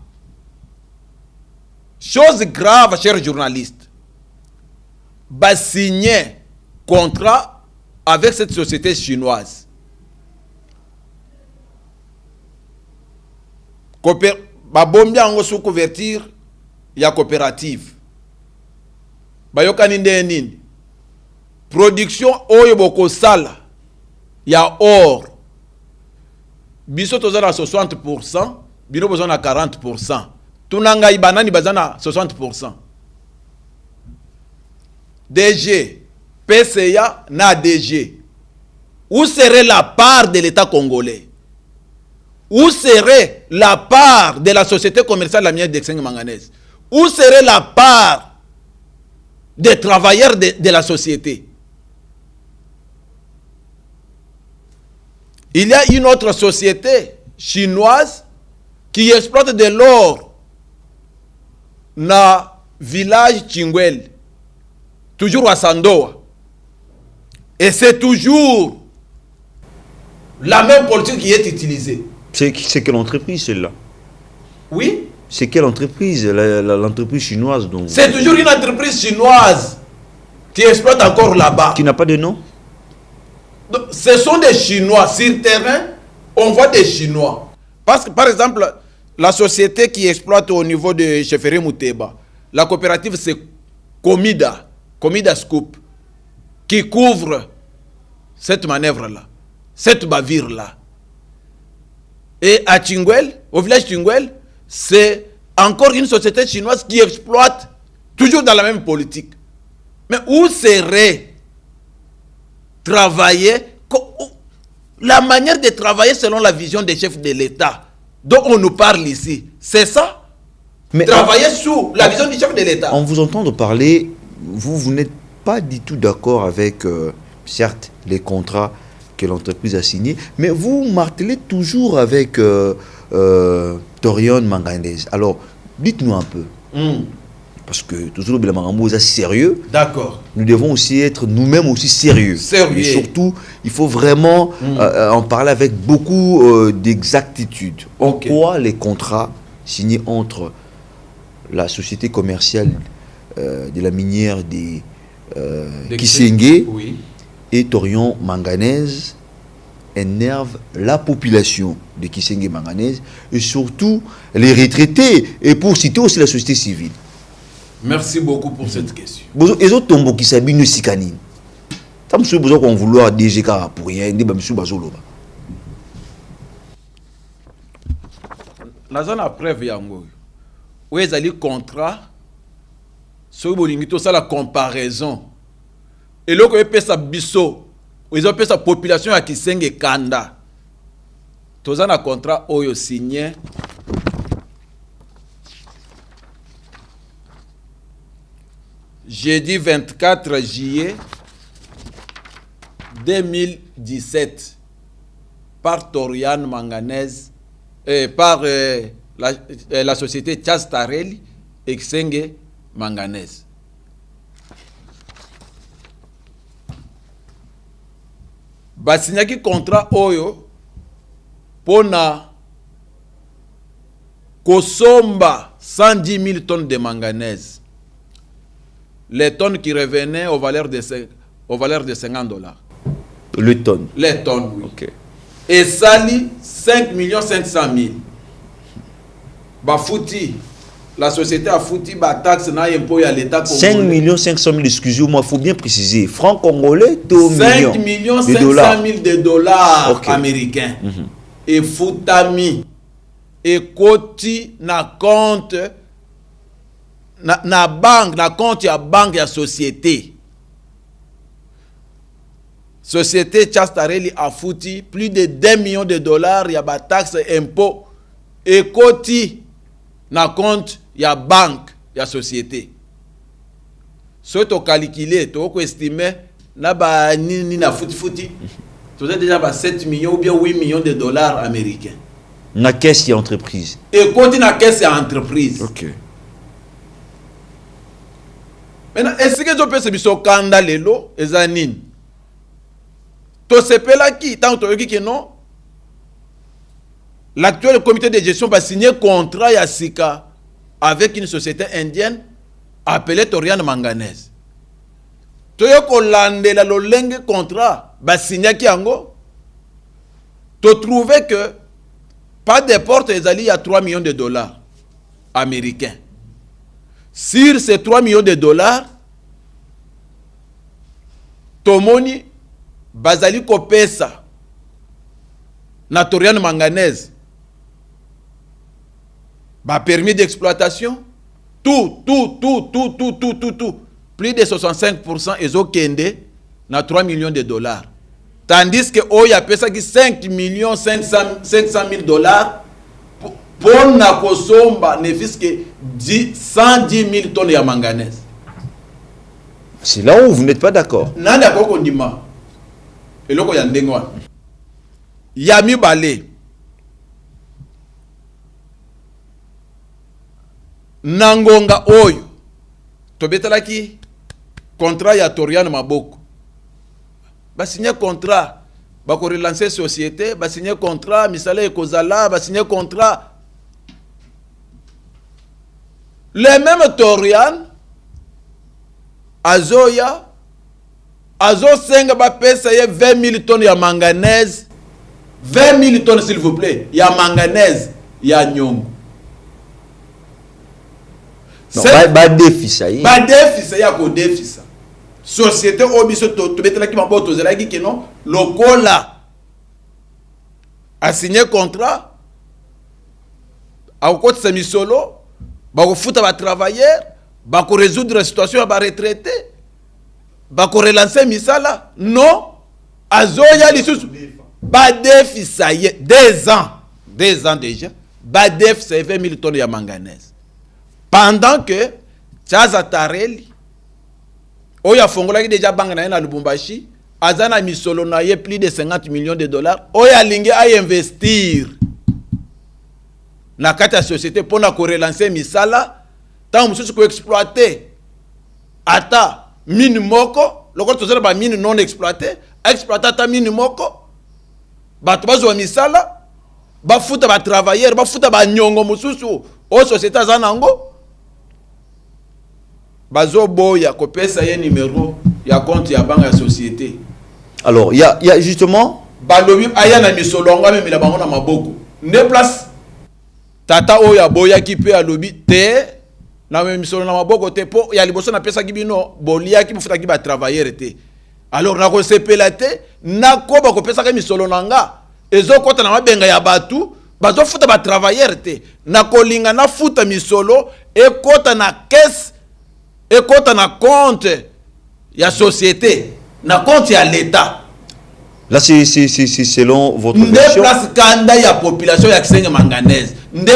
Chose grave, chers journalistes. Va signer contrat avec cette société chinoise. Babombi ango sous couverture ya coopérative. Bayokani nini. Production oyo boko sala ya or. Biso tozana 60%, bino bozana 40%. Tunanga ibanani bazana 60%. DG, PCA na DG. Où serait la part de l'État congolais? Où serait la part de la société commerciale la minière d'Exeng Manganèse? Où serait la part des travailleurs de la société? Il y a une autre société chinoise qui exploite de l'or dans le village Chingwel, toujours à Sandoa. Et c'est toujours la même politique qui est utilisée. C'est quelle entreprise celle-là? Oui. C'est quelle entreprise? L'entreprise chinoise donc. C'est toujours une entreprise chinoise qui exploite encore là-bas. Qui n'a pas de nom? Donc, ce sont des Chinois. Sur terrain, on voit des Chinois. Parce que, par exemple, la société qui exploite au niveau de chefferie Mouteba, la coopérative c'est Comida Scoop, qui couvre cette manœuvre-là, cette bavure-là. Et à Chingwel, au village Chingwel, c'est encore une société chinoise qui exploite toujours dans la même politique. Mais où serait travailler, la manière de travailler selon la vision des chefs de l'État dont on nous parle ici, c'est ça? Mais travailler sous la vision du chef de l'État. En vous entendant parler, vous n'êtes pas du tout d'accord avec, certes, les contrats que l'entreprise a signés, mais vous martelez toujours avec Torion Manganèse. Alors, dites-nous un peu. Parce que toujours le Marambo est sérieux. D'accord. Nous devons aussi être nous-mêmes aussi sérieux. Et surtout, il faut vraiment en parler avec beaucoup d'exactitude. En quoi les contrats signés entre la société commerciale de la minière de Kisenge et Torion Manganèse énervent la population de Kisenge Manganèse et surtout les retraités et pour citer aussi la société civile. Merci beaucoup pour cette question. Les autres tombent qui s'habillent nous sikanine. Tant que vous avez vouloir DGK pour rien, ne pas monsieur Bazolo. La zone à preuve yango. Où est allé contrat? Ce bolingito ça la comparaison. Et là que pesa biso, ils ont pesa population à Kisenge Kanda. Tous un contrat oyo signé. Jeudi 24 juillet 2017 par Torian Manganèse et par la société Chastarelli et Kisenge Manganèse. Basinyaki contrat oyo pona kosomba 110 000 tonnes de manganèse. Les tonnes qui revenaient aux valeurs de $50. Les tonnes. Les tonnes, oui. Okay. Et Sali, 5 500 000. Bafouti, la société a fouti ba taxe na impôt à l'État congolais. 5 500 000, excusez-moi, il faut bien préciser. Francs congolais, 5 500 000 de dollars américains. Et foutami. Et koti na compte. Na banque, na compte ya banque ya société. Société Chastarelli a fouti plus de 2 millions de dollars ya ba taxe impôt et koti na compte ya banque ya société. So to calculer, to ko estimer na ba ni na fouti. Tu as déjà ba 7 millions ou bien 8 millions de dollars américains. Na caisse ya entreprise. Et koti na caisse ya entreprise. OK. Maintenant, est-ce que tu peux se biso kanda lelo ezanine? To sepela ki tant to ki non? l'actuel comité de gestion va signer un contrat à Sika avec une société indienne appelée Torian Manganese. Toyo kolandela lolenge contrat va signer kiango. Tu trouvais que pas de porte il y a 3 millions de dollars américains. Sur ces 3 millions de dollars, Tomoni bazali kopesa na Torian Manganese ba permis d'exploitation tout plus de 65% ezo kende na 3 millions de dollars, tandis que oya pesa ki 5 millions 500 000 dollars pour na kosomba ne fiske 110 000 tonnes ya manganèse. C'est là où vous n'êtes pas d'accord. Nani akoko ndima eloko ya ndenge wana ya mibale nangonga oyo tobetalaki contrat ya Torian Maboko ba signer contrat ba ko relancer société ba signer contrat misala ekozala ba signer contrat les mêmes Torian Azoya Azo senga ba pesa ye 20 000 tonnes ya manganèse, 20 000 tonnes s'il vous plaît ya manganèse ya nyongo. Non, ba défisa yi. Ba défisa ya ko défisa. Société obiso to betela ki mabo to zela ki keno lokola a signé contrat a kokotisa misolo ba ko futa ba travailleurs ba ko résoudre la situation ya ba retraité ba ko relancer misala non azoya lisusu ba défisa ye 2 ans déjà ba défisa 20 000 tonnes ya manganèse pendant que Chaza Tareli oya fongola ki déjà banga na Lubumbashi azana misolo na ye plus de 50 millions de dollars oya lingi a investir na kati ya société pour na ko relancer misala tant mususu ko exploiter ata mine moko lokola tozela ba mine non exploité exploiter ata mine moko bato bazwa misala bafuta ba travailleurs bafuta ba nyongo mususu o société azanango bazo boya ko pesa ye numéro ya compte ya banque ya société. Alors il y a justement balobi aya na misolonga même la bango na maboko ne place tata oya boya ki pe alobi te na misolo na maboko te po ya liboso na pesa ki bino bolia ki bufuta ki ba travailler te alors na ko sepela te na ko ba ko pesa ka misolo nanga ezo kota na mabenga ya batu bazo futa ba travailler te na ko linga na futa misolo e kota na caisse et quand on a compte, il y a société, na compte il y a l'État. Là c'est selon votre version. Place kanda ya population ya kisenga manganèse.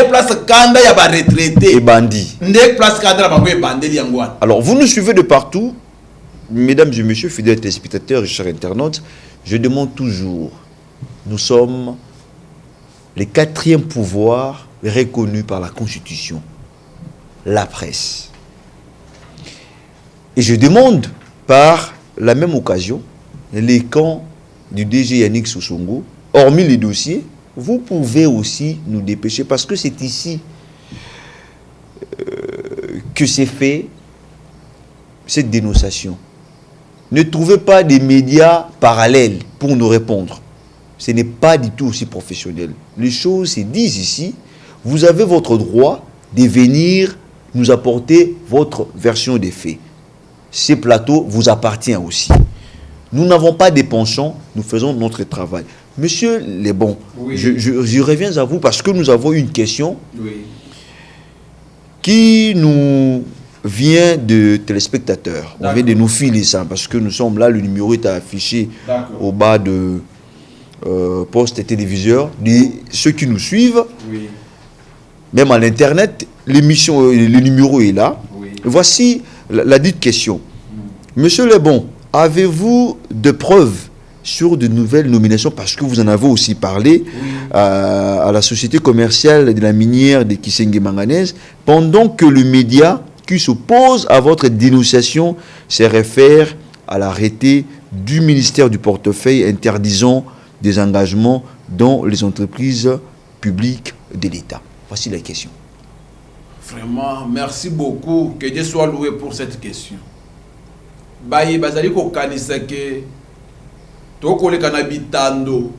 Place kanda ya ba retraité. Et bandits. Place kanda la bango e bandeli yangwana. Alors vous nous suivez de partout, mesdames et messieurs, fidèles téléspectateurs et chers internautes. Je demande toujours, nous sommes les 4e pouvoir reconnus par la Constitution, la presse. Et je demande par la même occasion, les camps du DG Yannick Soussoungo, hormis les dossiers, vous pouvez aussi nous dépêcher parce que c'est ici que s'est fait cette dénonciation. Ne trouvez pas des médias parallèles pour nous répondre. Ce n'est pas du tout aussi professionnel. Les choses se disent ici. Vous avez votre droit de venir nous apporter votre version des faits. Ce plateau vous appartient aussi. Nous n'avons pas des penchants, nous faisons notre travail. Monsieur Lebon, oui. je reviens à vous parce que nous avons une question qui nous vient de téléspectateurs. On vient de nous filer ça parce que nous sommes là, le numéro est affiché au bas de poste et téléviseur. Ceux qui nous suivent, même à l'internet, l'émission, le numéro est là. Voici la dite question. Monsieur Lebon, avez-vous de preuves sur de nouvelles nominations, parce que vous en avez aussi parlé, à la société commerciale de la minière de Kisenge Manganèse, pendant que le média qui s'oppose à votre dénonciation se réfère à l'arrêté du ministère du portefeuille interdisant des engagements dans les entreprises public de l'État? Voici la question. Vraiment, merci beaucoup. Que Dieu soit loué pour cette question. Baye bazali ko kanisa ke to ko le kanabitando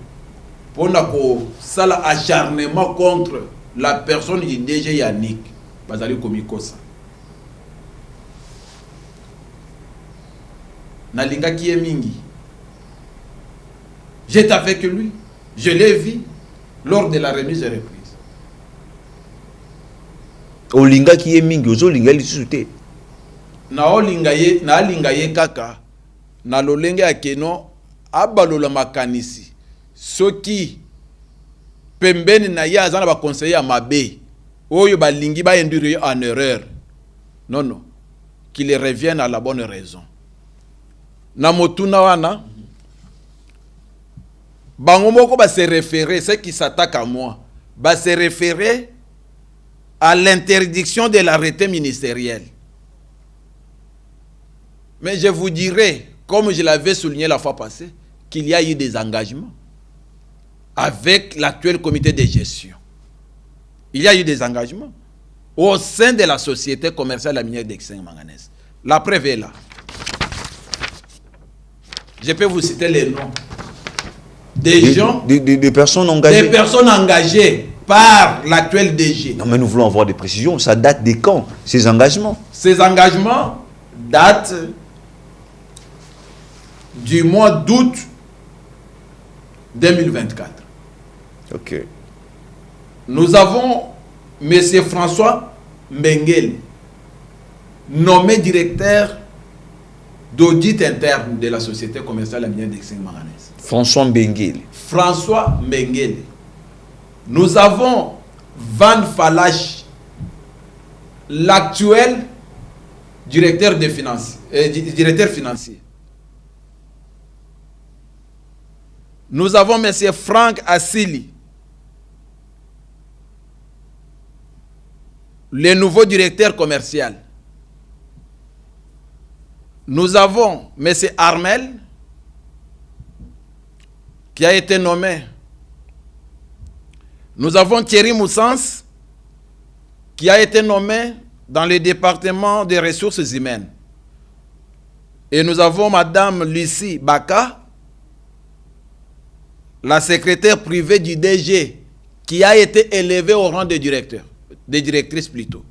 pona ko sala acharnement contre la personne du DG Yannick bazali komikosa. Nalinga qui est mingi. J'étais avec lui. Je l'ai vu lors de la remise et reprise. Olinga qui est mingi, ozolinga lisute. Na linga ye kaka na lolenge akeno abalola makanisi soki pembeni na ya azana ba conseiller mabe oyo balingi ba induire en erreur. Non non, qu'il revienne à la bonne raison. Na motuna wana bango moko ba se référer, ceux qui s'attaquent à moi ba se référer à l'interdiction de l'arrêté ministériel. Mais je vous dirai, comme je l'avais souligné la fois passée, qu'il y a eu des engagements avec l'actuel comité de gestion. Il y a eu des engagements au sein de la société commerciale la minière d'Exing Manganèse. La preuve est là. Je peux vous citer les noms des personnes engagées. Des personnes engagées par l'actuel DG. Non, mais nous voulons avoir des précisions. Ça date de quand, ces engagements? Ces engagements datent du mois d'août 2024. Ok. Nous avons M. François Mengele, nommé directeur d'audit interne de la société commerciale la minière d'Exing Manganèse. François Mengele. François Mengele. Nous avons Van Falache, l'actuel directeur des finances, directeur financier. Nous avons M. Franck Assili, le nouveau directeur commercial. Nous avons M. Armel, qui a été nommé. Nous avons Thierry Moussens, qui a été nommé dans le département des ressources humaines. Et nous avons Madame Lucie Baka, la secrétaire privée du DG, qui a été élevée au rang de directeur, de directrice plutôt.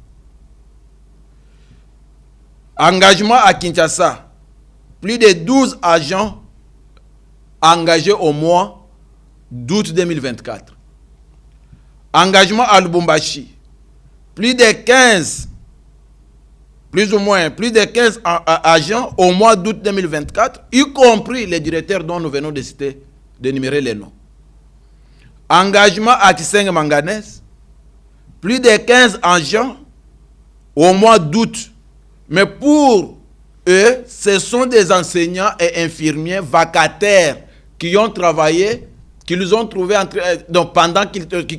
Engagement à Kinshasa, plus de 12 agents engagés au mois d'août 2024. Engagement à Lubumbashi, plus de 15 agents au mois d'août 2024, y compris les directeurs dont nous venons de citer, d'énumérer les noms. Engagement à Kisenge Manganèse, plus de 15 agents au mois d'août. Mais pour eux, ce sont des enseignants et infirmiers vacataires qui ont travaillé, qui nous ont trouvé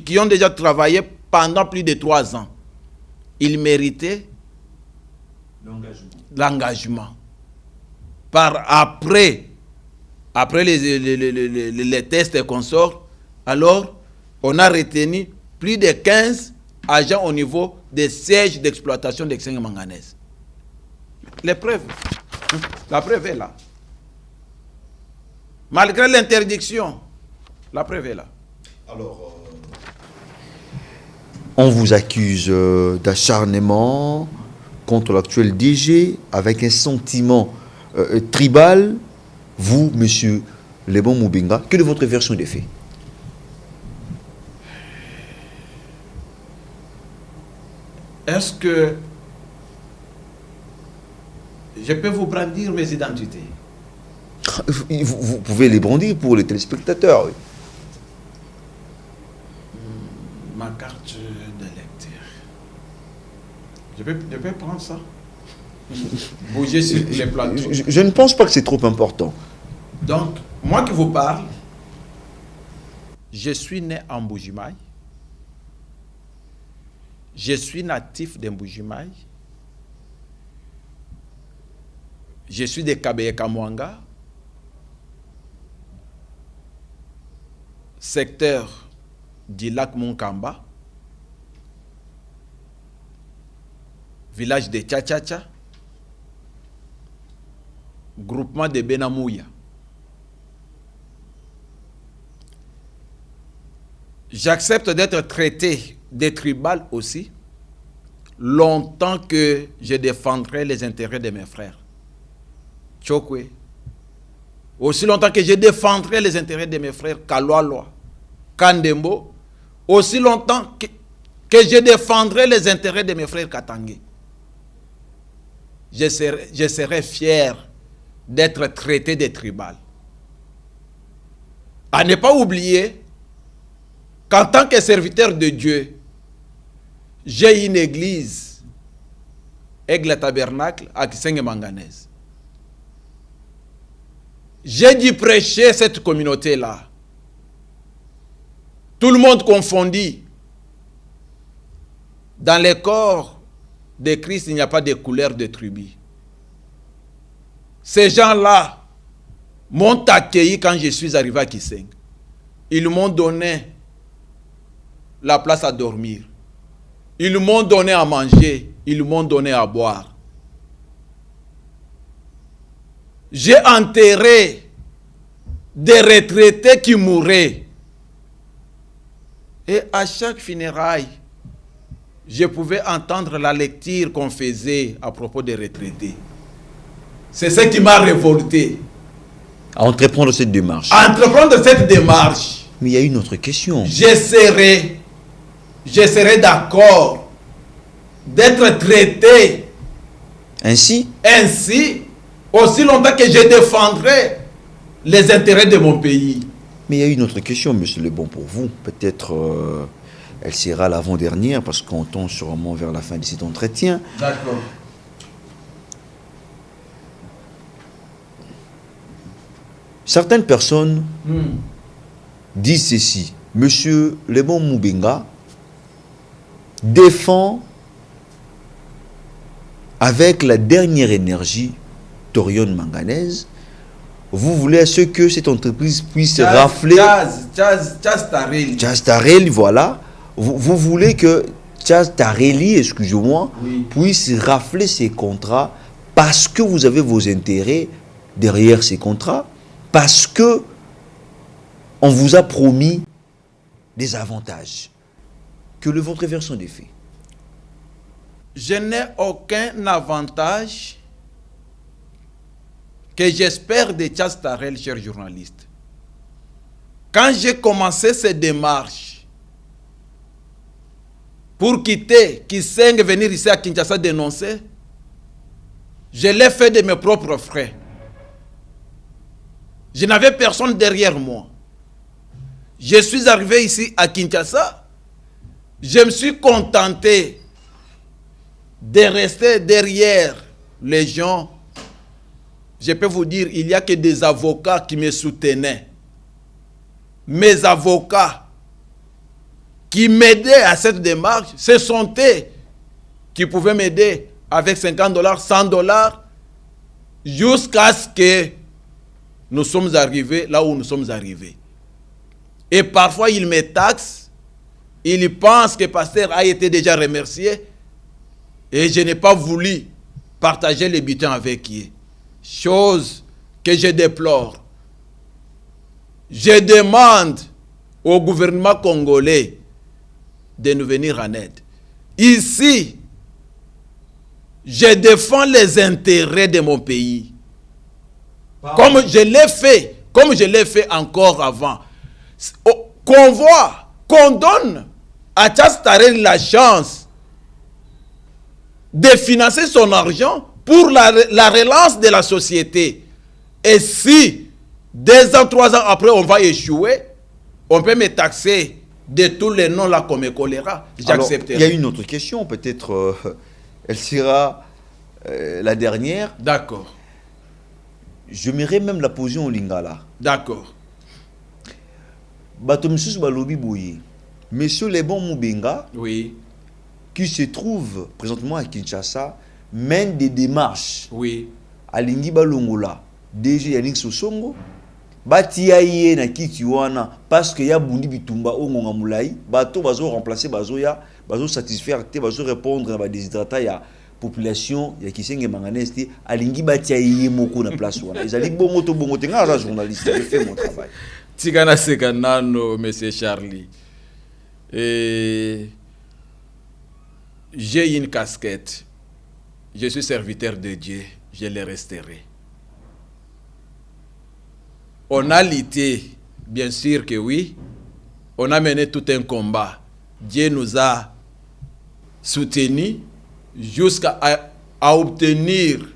qui ont déjà travaillé pendant plus de 3 ans. Ils méritaient l'engagement. Après les tests et consorts, alors on a retenu plus de 15 agents au niveau des sièges d'exploitation d'Exing Manganèse. Les preuves, la preuve est là. Malgré l'interdiction, la preuve est là. Alors, on vous accuse d'acharnement contre l'actuel DG avec un sentiment tribal. Vous, monsieur Lebon Moubinga, quelle est votre version des faits? Est-ce que je peux vous brandir mes identités? Vous pouvez les brandir pour les téléspectateurs. Oui. Ma carte d'électeur. Je peux prendre ça? Bouger sur les plateaux. Je ne pense pas que c'est trop important. Donc, moi qui vous parle, je suis né en Mbujimaï. Je suis natif de Mbujimaï. Je suis de Kabeye-Kamwanga, secteur du lac Monkamba, village de Tchatchacha, groupement de Benamouya. J'accepte d'être traité de tribal aussi, longtemps que je défendrai les intérêts de mes frères. Chokwe. Aussi longtemps que je défendrai les intérêts de mes frères Kalwalwa, Kandembo, aussi longtemps que je défendrai les intérêts de mes frères Katangé. Je serai fier d'être traité de tribal. À ne pas oublier qu'en tant que serviteur de Dieu, j'ai une église, Aigle Tabernacle, à Kisenge Manganese. J'ai dû prêcher cette communauté-là. Tout le monde confondu. Dans les corps de Christ, il n'y a pas de couleur de tribu. Ces gens-là m'ont accueilli quand je suis arrivé à Kisenge. Ils m'ont donné la place à dormir. Ils m'ont donné à manger. Ils m'ont donné à boire. J'ai enterré des retraités qui mouraient. Et à chaque funéraille, je pouvais entendre la lecture qu'on faisait à propos des retraités. C'est ce qui m'a révolté. À entreprendre cette démarche. Entreprendre cette démarche. Mais il y a une autre question. Je serai d'accord d'être traité Ainsi, aussi longtemps que je défendrai les intérêts de mon pays. mais il y a une autre question, monsieur Le Bon, pour vous. Peut-être elle sera l'avant-dernière parce qu'on tend sûrement vers la fin de cet entretien. D'accord. Certaines personnes disent ceci. Monsieur Le Bon Moubenga défend avec la dernière énergie Torion Manganese. Vous voulez à ce que cette entreprise puisse rafler Chaz Tareli, voilà. Vous voulez que Chaz Tareli, excusez-moi, puisse rafler ces contrats parce que vous avez vos intérêts derrière ces contrats, parce que on vous a promis des avantages. Que le votre version des faits. Je n'ai aucun avantage que j'espère de Chaz Tareli, cher journaliste. Quand j'ai commencé cette démarche pour quitter Kisenge, venir ici à Kinshasa dénoncer, je l'ai fait de mes propres frais. Je n'avais personne derrière moi. Je suis arrivé ici à Kinshasa. Je me suis contenté de rester derrière les gens. Je peux vous dire, il n'y a que des avocats qui me soutenaient. Mes avocats qui m'aidaient à cette démarche, ce sont eux qui pouvaient m'aider avec $50, $100, jusqu'à ce que nous sommes arrivés là où nous sommes arrivés. Et parfois, ils me taxent. Ils pensent que le pasteur a été déjà remercié. Et je n'ai pas voulu partager les butins avec eux. Chose que je déplore. Je demande au gouvernement congolais de nous venir en aide. Ici, je défends les intérêts de mon pays. Comme je l'ai fait encore avant. Qu'on voit, qu'on donne à Chaz Tareli la chance de financer son argent pour la relance de la société. Et si 2 ans, 3 ans après on va échouer, on peut me taxer de tous les noms là qu'on me collera. J'accepterai. Il y a une autre question, peut-être elle sera la dernière. D'accord. Je m'irai même la poser au Lingala. D'accord. Batomsus Balobi Boye. Monsieur Le Bon Moubenga, Oui. qui se trouve présentement à Kinshasa, mène des démarches Oui. à Lingi Balongola, DG Yannick Sosongo, batia ye na kiti wana parce que ya bundi bitumba ongonga mulai bato bazo remplacer bazo ya bazo satisfaire te bazo répondre à ba déshydratat ya population ya Kisenge Manganès te alingi batia ye moko na place wana ezali bongo to bongo te nga journaliste je fais mon travail tigana sekanano monsieur Charlie j'ai une casquette, je suis serviteur de Dieu, je le resterai. On a lutté, bien sûr que oui, on a mené tout un combat. Dieu nous a soutenus jusqu'à obtenir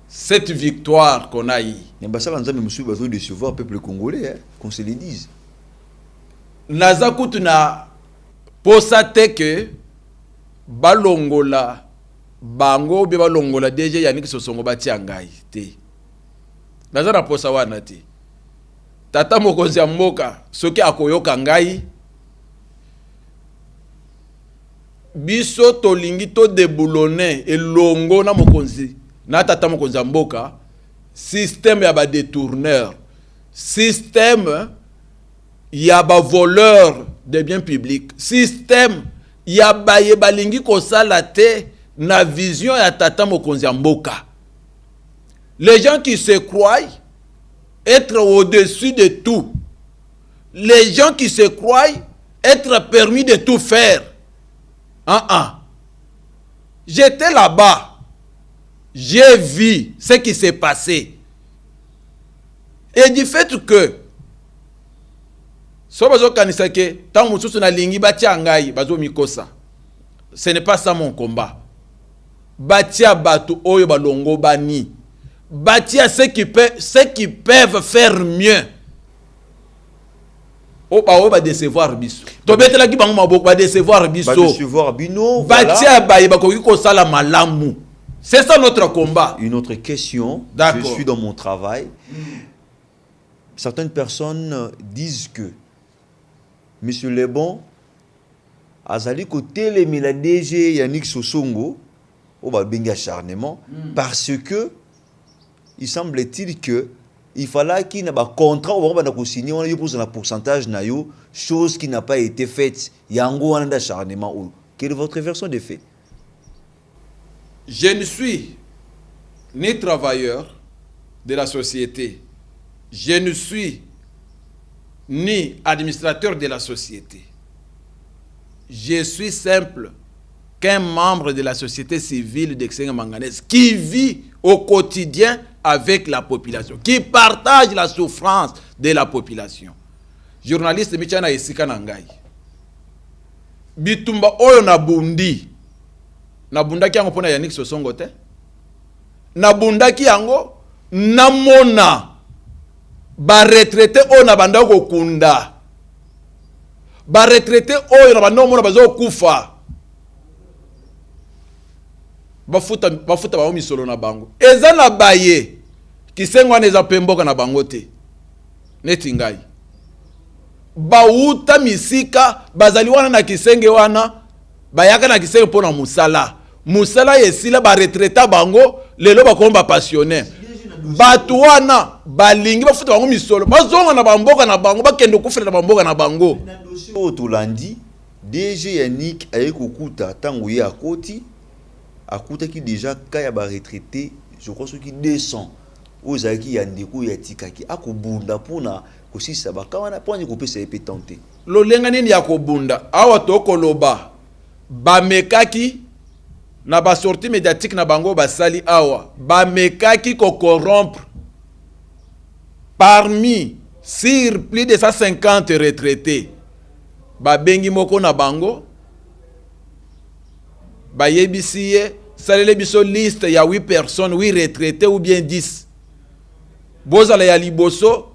cette victoire qu'on a eue. Mais ça, nous avons décevoir le peuple congolais, hein, qu'on se le dise. Nazakutuna posate que balongola bango be balongola deje Yannick Sosongo batia ngai te nazana posa wana te tata mokonzi ya mboka soki akoyoka ngai biso tolingi to deboulonner elongo na mokonzi na tata mokonzi ya mboka système ya ba détourneur système ya ba voleur de biens publics système ya baye balingi kosala te na vision ya tata mokonzi ya mboka. Les gens qui se croient être au-dessus de tout, les gens qui se croient être permis de tout faire. J'étais là-bas, j'ai vu ce qui s'est passé, et du fait que ce n'est pas ça mon combat. Batia batu oyo balongo bani. Batia ceux qui peuvent faire mieux. O ba décevoir biso. To betela ki bango maboko ba décevoir biso. Ba décevoir bino. Batia baye bakoki ko sala malamu. C'est ça notre combat. Une autre question. Je suis dans mon travail. Certaines personnes disent que Monsieur Lebon azali côté les la DG Yannick Sosongo au benga acharnement parce que il semble-t-il que il fallait qu'il n'y ait pas contrat on va signer on a eu pour un pourcentage na yo chose qui n'a pas été faite yango on a acharnement. Quelle est votre version des faits? Je ne suis ni travailleur de la société, je ne suis ni administrateur de la société. Je suis simple qu'un membre de la société civile de Kisenge Manganès qui vit au quotidien avec la population, qui partage la souffrance de la population. Journaliste Michana Esika Nangai. Bitumba oyo na bundi. Na bundaki yango pona Yannick Sosongo te. Na bundaki yango namona ba retraité oyo na banda ko kunda. Ba retraité oyo na banda mona bazo kufa. Bafuta ba misolo na bango. Eza na baye Kisengwa neza pemboka na bango te. Neti ngai. Bauta misika bazali wana na Kisenge wana bayaka na Kisenge pona musala. Musala yesila ba retraité bango lelo bakomba passionné. Batu wana balingi bafuta bango misolo bazonga na bamboka na bango bakende kufela na bamboka na bango. Na dossier otolandi DG Yannick ayekukuta tango ye akoti akuta ki déjà kaya ba retraité je crois ce qui 200 ozaki yandeko yatikaki akobunda pona kosisa bakawana poni kopesa epetante lolenga nini yakobunda awa tokoloba bamekaki na ba sortie médiatique na bango basali awa bamekaki ko corrompre parmi sur plus de 150 retraités babengi moko na bango bayebisiye salele biso liste ya 8 personnes 8 retraités ou bien 10 bozala ya liboso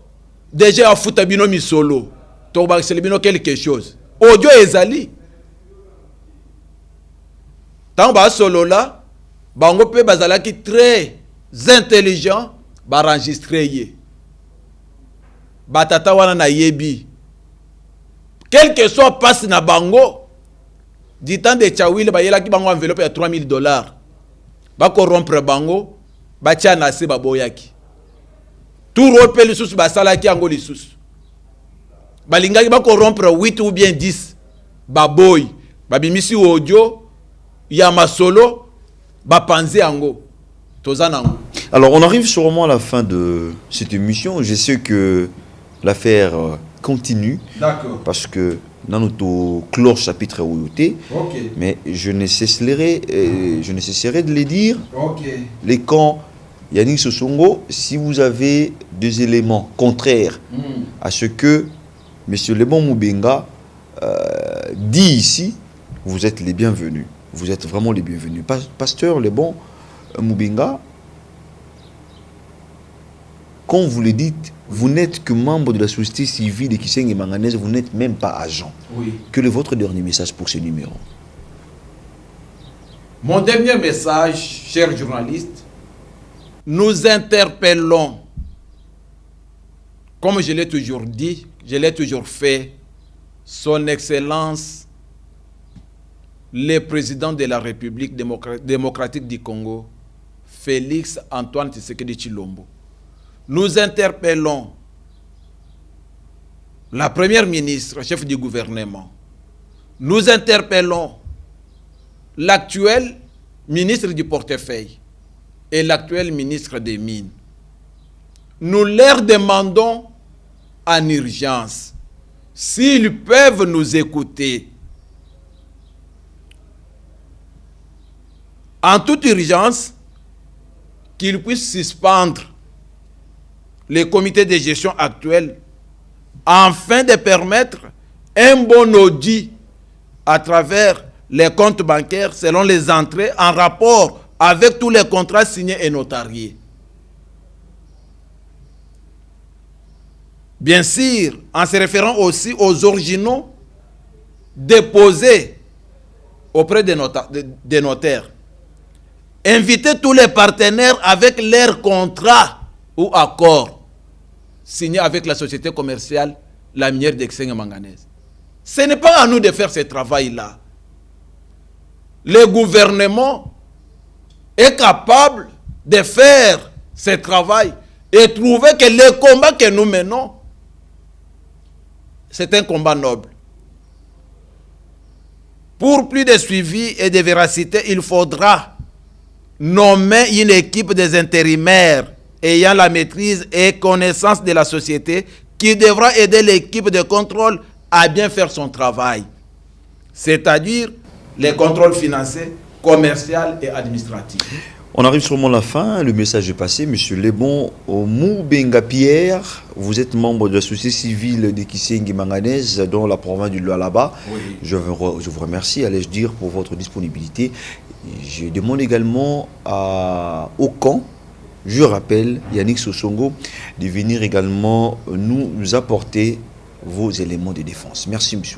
déjà afuta bino misolo to bakisele bino quelque chose audio ezali tant ba solo là bango pe bazalaki très intelligent ba enregistrer ye batata wana na yebi quel que soit passe na bango du temps de Tchawile bayelaki bango enveloppe ya $3000 ba corrompre bango ba tia na se baboyaki tout repel les sous basalaki yango les sous balingaki ba corrompre 8 ou bien 10 baboy babimisi audio ya masolo bapanze yango tozanango. Alors on arrive sûrement à la fin de cette émission. Je sais que l'affaire continue. D'accord. Parce que dans notre clore chapitre Ouyoté, mais je ne cesserai de les dire. Les camps Yannick Sosongo, si vous avez des éléments contraires à ce que M. Lebon Moubenga dit ici, vous êtes les bienvenus. Vous êtes vraiment les bienvenus. Pasteur Lebon Moubenga, quand vous le dites, vous n'êtes que membre de la société civile de Kisenge Manganèse, vous n'êtes même pas agent. Oui. Quel est votre dernier message pour ce numéro? Mon dernier message, chers journalistes, nous interpellons, comme je l'ai toujours dit, je l'ai toujours fait, Son Excellence, le président de la République démocratique du Congo, Félix Antoine Tshisekedi Tshilombo. Nous interpellons la première ministre, chef du gouvernement. Nous interpellons l'actuel ministre du portefeuille et l'actuel ministre des Mines. Nous leur demandons en urgence, s'ils peuvent nous écouter, en toute urgence, qu'ils puissent suspendre les comités de gestion actuels afin de permettre un bon audit à travers les comptes bancaires selon les entrées en rapport avec tous les contrats signés et notariés. Bien sûr, en se référant aussi aux originaux déposés auprès des notaires. Inviter tous les partenaires avec leurs contrats ou accords signés avec la société commerciale, la minière de Kisenge Manganèse. Ce n'est pas à nous de faire ce travail-là. Le gouvernement est capable de faire ce travail et trouver que le combat que nous menons, c'est un combat noble. Pour plus de suivi et de véracité, il faudra nommer une équipe des intérimaires ayant la maîtrise et connaissance de la société qui devra aider l'équipe de contrôle à bien faire son travail, c'est-à-dire les contrôles financiers, commerciaux et administratifs. On arrive sûrement à la fin, le message est passé. Monsieur Lebon Moubenga Pierre, vous êtes membre de la société civile de Kisenge Manganèse dans la province du Lualaba. Oui. Je vous remercie, allais-je dire, pour votre disponibilité. Je demande également au camp, je rappelle, Yannick Sosongo, de venir également nous apporter vos éléments de défense. Merci, monsieur.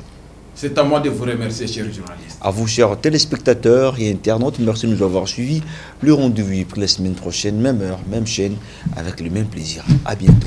C'est à moi de vous remercier, chers journalistes. À vous, chers téléspectateurs et internautes, merci de nous avoir suivis. Le rendez-vous est pris la semaine prochaine, même heure, même chaîne, avec le même plaisir. À bientôt.